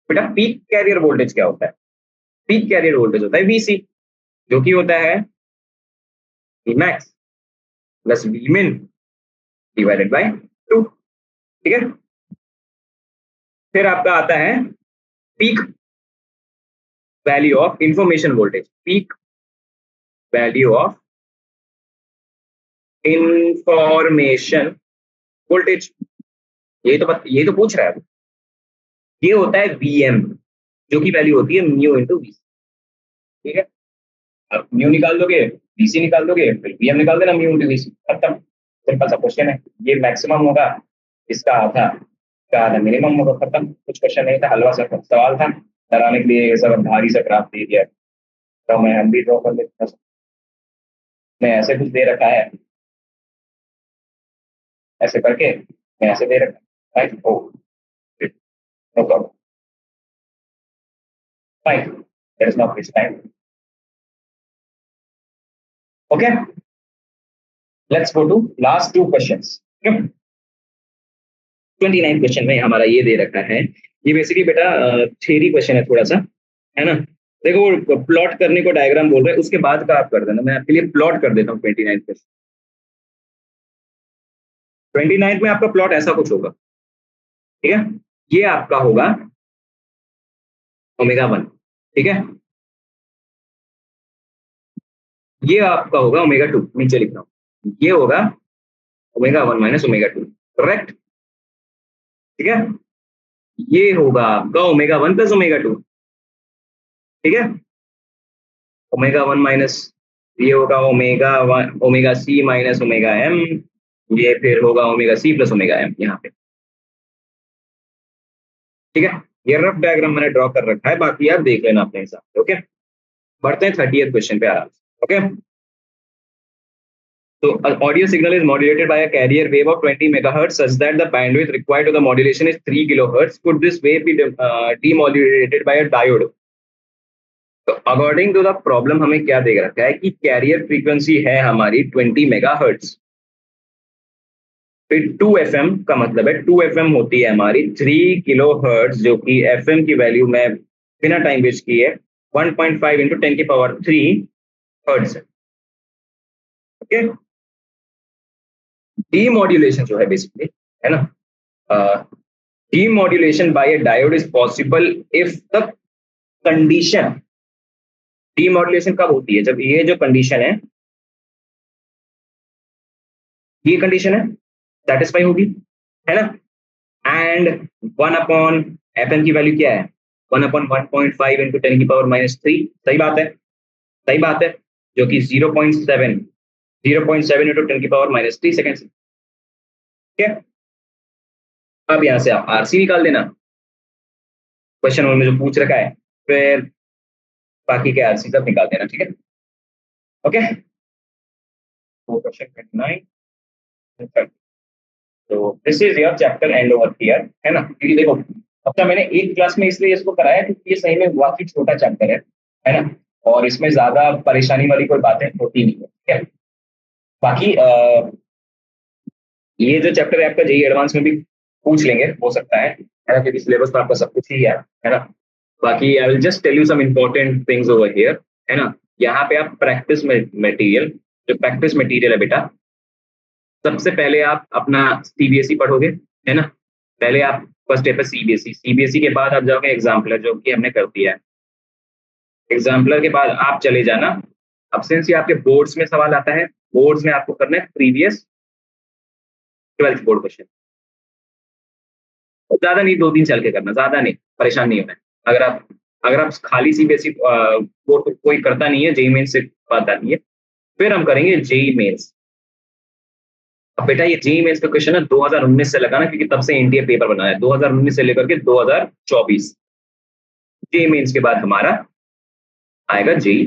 Speaker 1: बेटा पीक कैरियर वोल्टेज क्या होता है? पीक कैरियर वोल्टेज होता है वीसी, जो कि होता है we max plus V min divided bye 2, ठीक है। फिर आपका आता है peak value of information voltage, peak value of information voltage, यही तो पूछ रहा है। ये होता है वीएम, जो की वैल्यू होती है म्यू इंटू वी, ठीक है। अब म्यू निकाल दोगे, वीसी निकाल दोगे, फिर वीएम निकाल देना, म्यू इंटू वीसी, खत्म। सिंपल सा क्वेश्चन है। ये मैक्सिमम होगा, इसका आधा, इसका आधा मिनिमम होगा, खत्म। कुछ क्वेश्चन नहीं था, हलवा सा सवाल था, डराने के लिए ये सब भारी सा ग्राफ दे दिया, तो मैं हम भी ड्रॉ कर लेता, मैं ऐसे कुछ दे रखा है, ऐसे करके मैं ऐसे दे रखा है, no problem, fine, there is no waste time. Okay, let's go to last two questions. 29 question में हमारा ये दे रखा है, ये बेसिकली बेटा थ्योरी क्वेश्चन है थोड़ा सा, है ना। देखो वो प्लॉट करने को डायग्राम बोल रहे हैं, उसके बाद का आप कर देना, मैं आपके लिए प्लॉट कर देता हूँ 29 क्वेश्चन। 29 में आपका प्लॉट ऐसा कुछ होगा, ठीक है। ये आपका होगा ω1, ठीक है। ये आपका होगा ω2, नीचे लिख रहा हूँ, ये होगा ω1 माइनस ω2, करेक्ट, ठीक है। ये होगा आपका ω1 प्लस ω2, ठीक है। ω1 माइनस, ये होगा ω c माइनस ω_m, ये फिर होगा ω c प्लस ω_m यहाँ पे, ठीक है। ये रफ डायग्राम मैंने ड्रॉ कर रखा है, बाकी आप देख लेना अपने हिसाब से। ओके, बढ़ते हैं 30th क्वेश्चन पे आराम से। Okay, so audio signal is modulated by a carrier wave of 20 megahertz such that the bandwidth required to the modulation is 3 kilohertz. Could this wave be demodulated by a diode? तो according to the problem हमें क्या दे रखा है कि carrier frequency है हमारी 20 megahertz, फिर 2 FM का मतलब है 2 FM होती है हमारी 3 किलोहर्ट्ज, जो कि FM की वैल्यू में बिना टाइम वेस्ट किए 1.5 इंटू 10⁻³ हर्ट्ज है। ओके, डीमॉड्यूलेशन जो है बेसिकली, है ना, demodulation by a diode is possible if the condition, demodulation कब होती है? जब ये जो कंडीशन है, ये कंडीशन है सेटिस्फाई होगी, है ना। एंड 1/FM की वैल्यू क्या है? 1/1.5 इंटू 10⁻³ सही बात है, सही बात है, जो कि 0.7 इंटू 10⁻³ सेकेंड, ठीक है। अब यहां से आप आरसी निकाल देना, क्वेश्चन में जो पूछ रखा है, फिर बाकी के आरसी सब निकाल देना, ठीक है। ओके, तो क्वेश्चन 29, तो this is your chapter and over here, है ना। क्योंकि देखो अब तक मैंने एक क्लास में इसलिए इसको कराया क्योंकि ये सही में काफी छोटा चैप्टर है ना, और इसमें ज्यादा परेशानी वाली कोई बातें होती नहीं है, ठीक है। बाकी ये जो चैप्टर है आपका जेईई एडवांस में भी पूछ लेंगे, हो सकता है ना, क्योंकि सिलेबस तो आपका सब कुछ ही है ना। बाकी I will just tell you some important things over here, है ना। यहाँ पे आप प्रैक्टिस मटेरियल, जो प्रैक्टिस मटेरियल है बेटा, सबसे पहले आप अपना सीबीएसई पढ़ोगे, है ना। पहले आप फर्स्ट स्टेप है सीबीएसई, सीबीएसई के बाद आप जाओगे एग्जाम्पलर, जो कि हमने कर दिया है। एग्जाम्पलर के बाद आप चले जाना, अब सिंस ये आपके बोर्ड्स में सवाल आता है, बोर्ड्स में आपको करना है प्रीवियस 12th बोर्ड क्वेश्चन। ज्यादा नहीं, 2-3 चल के करना, ज्यादा नहीं, परेशान नहीं होना है। अगर आप खाली सीबीएसई बोर्ड कोई करता नहीं है, जेई मेंस से बात आती है, फिर हम करेंगे जेई मेंस। अब बेटा ये जेई मेंस का क्वेश्चन है 2019 से लगाना, क्योंकि तब से एनडीए पेपर बना है, 2019 से लेकर के 2024। जेई मेंस के बाद हमारा आएगा जेई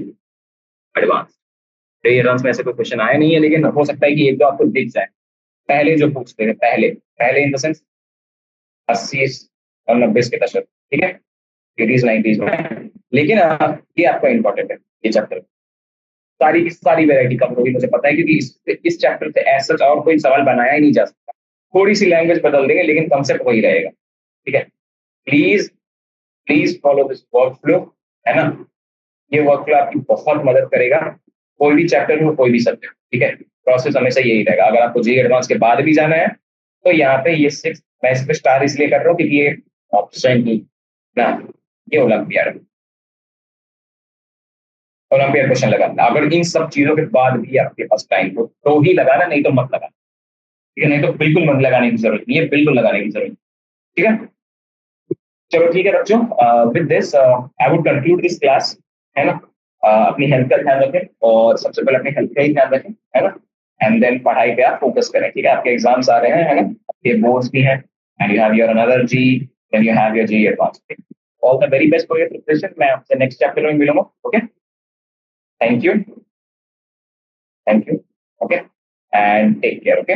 Speaker 1: एडवांस। जेई एडवांस में ऐसे कोई क्वेश्चन आया नहीं है, लेकिन हो सकता है कि एक दो आपको दिख जाए पहले जो पूछते हैं, पहले पहले इन द सेंस 80 और 90 के दशक, ठीक है, 80s 90s में। लेकिन ये आपका इंपॉर्टेंट है, ये चैप्टर सारी की सारी वेरायटी कवर होगी, मुझे पता है, क्योंकि इस चैप्टर से ऐसा और कोई सवाल बनाया ही नहीं जा सकता। थोड़ी सी लैंग्वेज बदल देंगे, लेकिन कंसेप्ट वही रहेगा, ठीक है। Please please follow this work flow, है ना। ये वर्क फ्लो आपकी बहुत मदद करेगा, कोई भी चैप्टर हो, कोई भी सब्जेक्ट, ठीक है। प्रोसेस हमेशा यही रहेगा। अगर आपको जी एडवांस के बाद भी जाना है, तो यहाँ पे ये 6 मैं इस पे स्टार इसलिए कर रहा हूँ क्योंकि ये ऑप्शन ही ना, ये ओलंपियाड ओलंपियाड क्वेश्चन लगाना। अगर इन सब चीजों के बाद भी आपके पास टाइम हो तो ही लगाना, नहीं तो मत लगाना, ठीक है। नहीं तो बिल्कुल मत लगाने की जरूरत नहीं है, बिल्कुल लगाने की जरूरत, ठीक है। चलो ठीक है बच्चों, with this I would conclude this class, है ना। अपनी हेल्थ का ध्यान रखें, और सबसे पहले अपनी हेल्थ का ही ध्यान रखें, है ना। एंड देन पढ़ाई पे आप फोकस करें, ठीक है। आपके एग्जाम्स आ रहे हैं, है ना, आपके बोर्ड्स भी हैं, and you have your another JEE, then you have your JEE advance. All the very best for your preparation. मैं आपसे नेक्स्ट चैप्टर में मिलूंगा, okay. Thank you, thank you, okay, and take care, okay.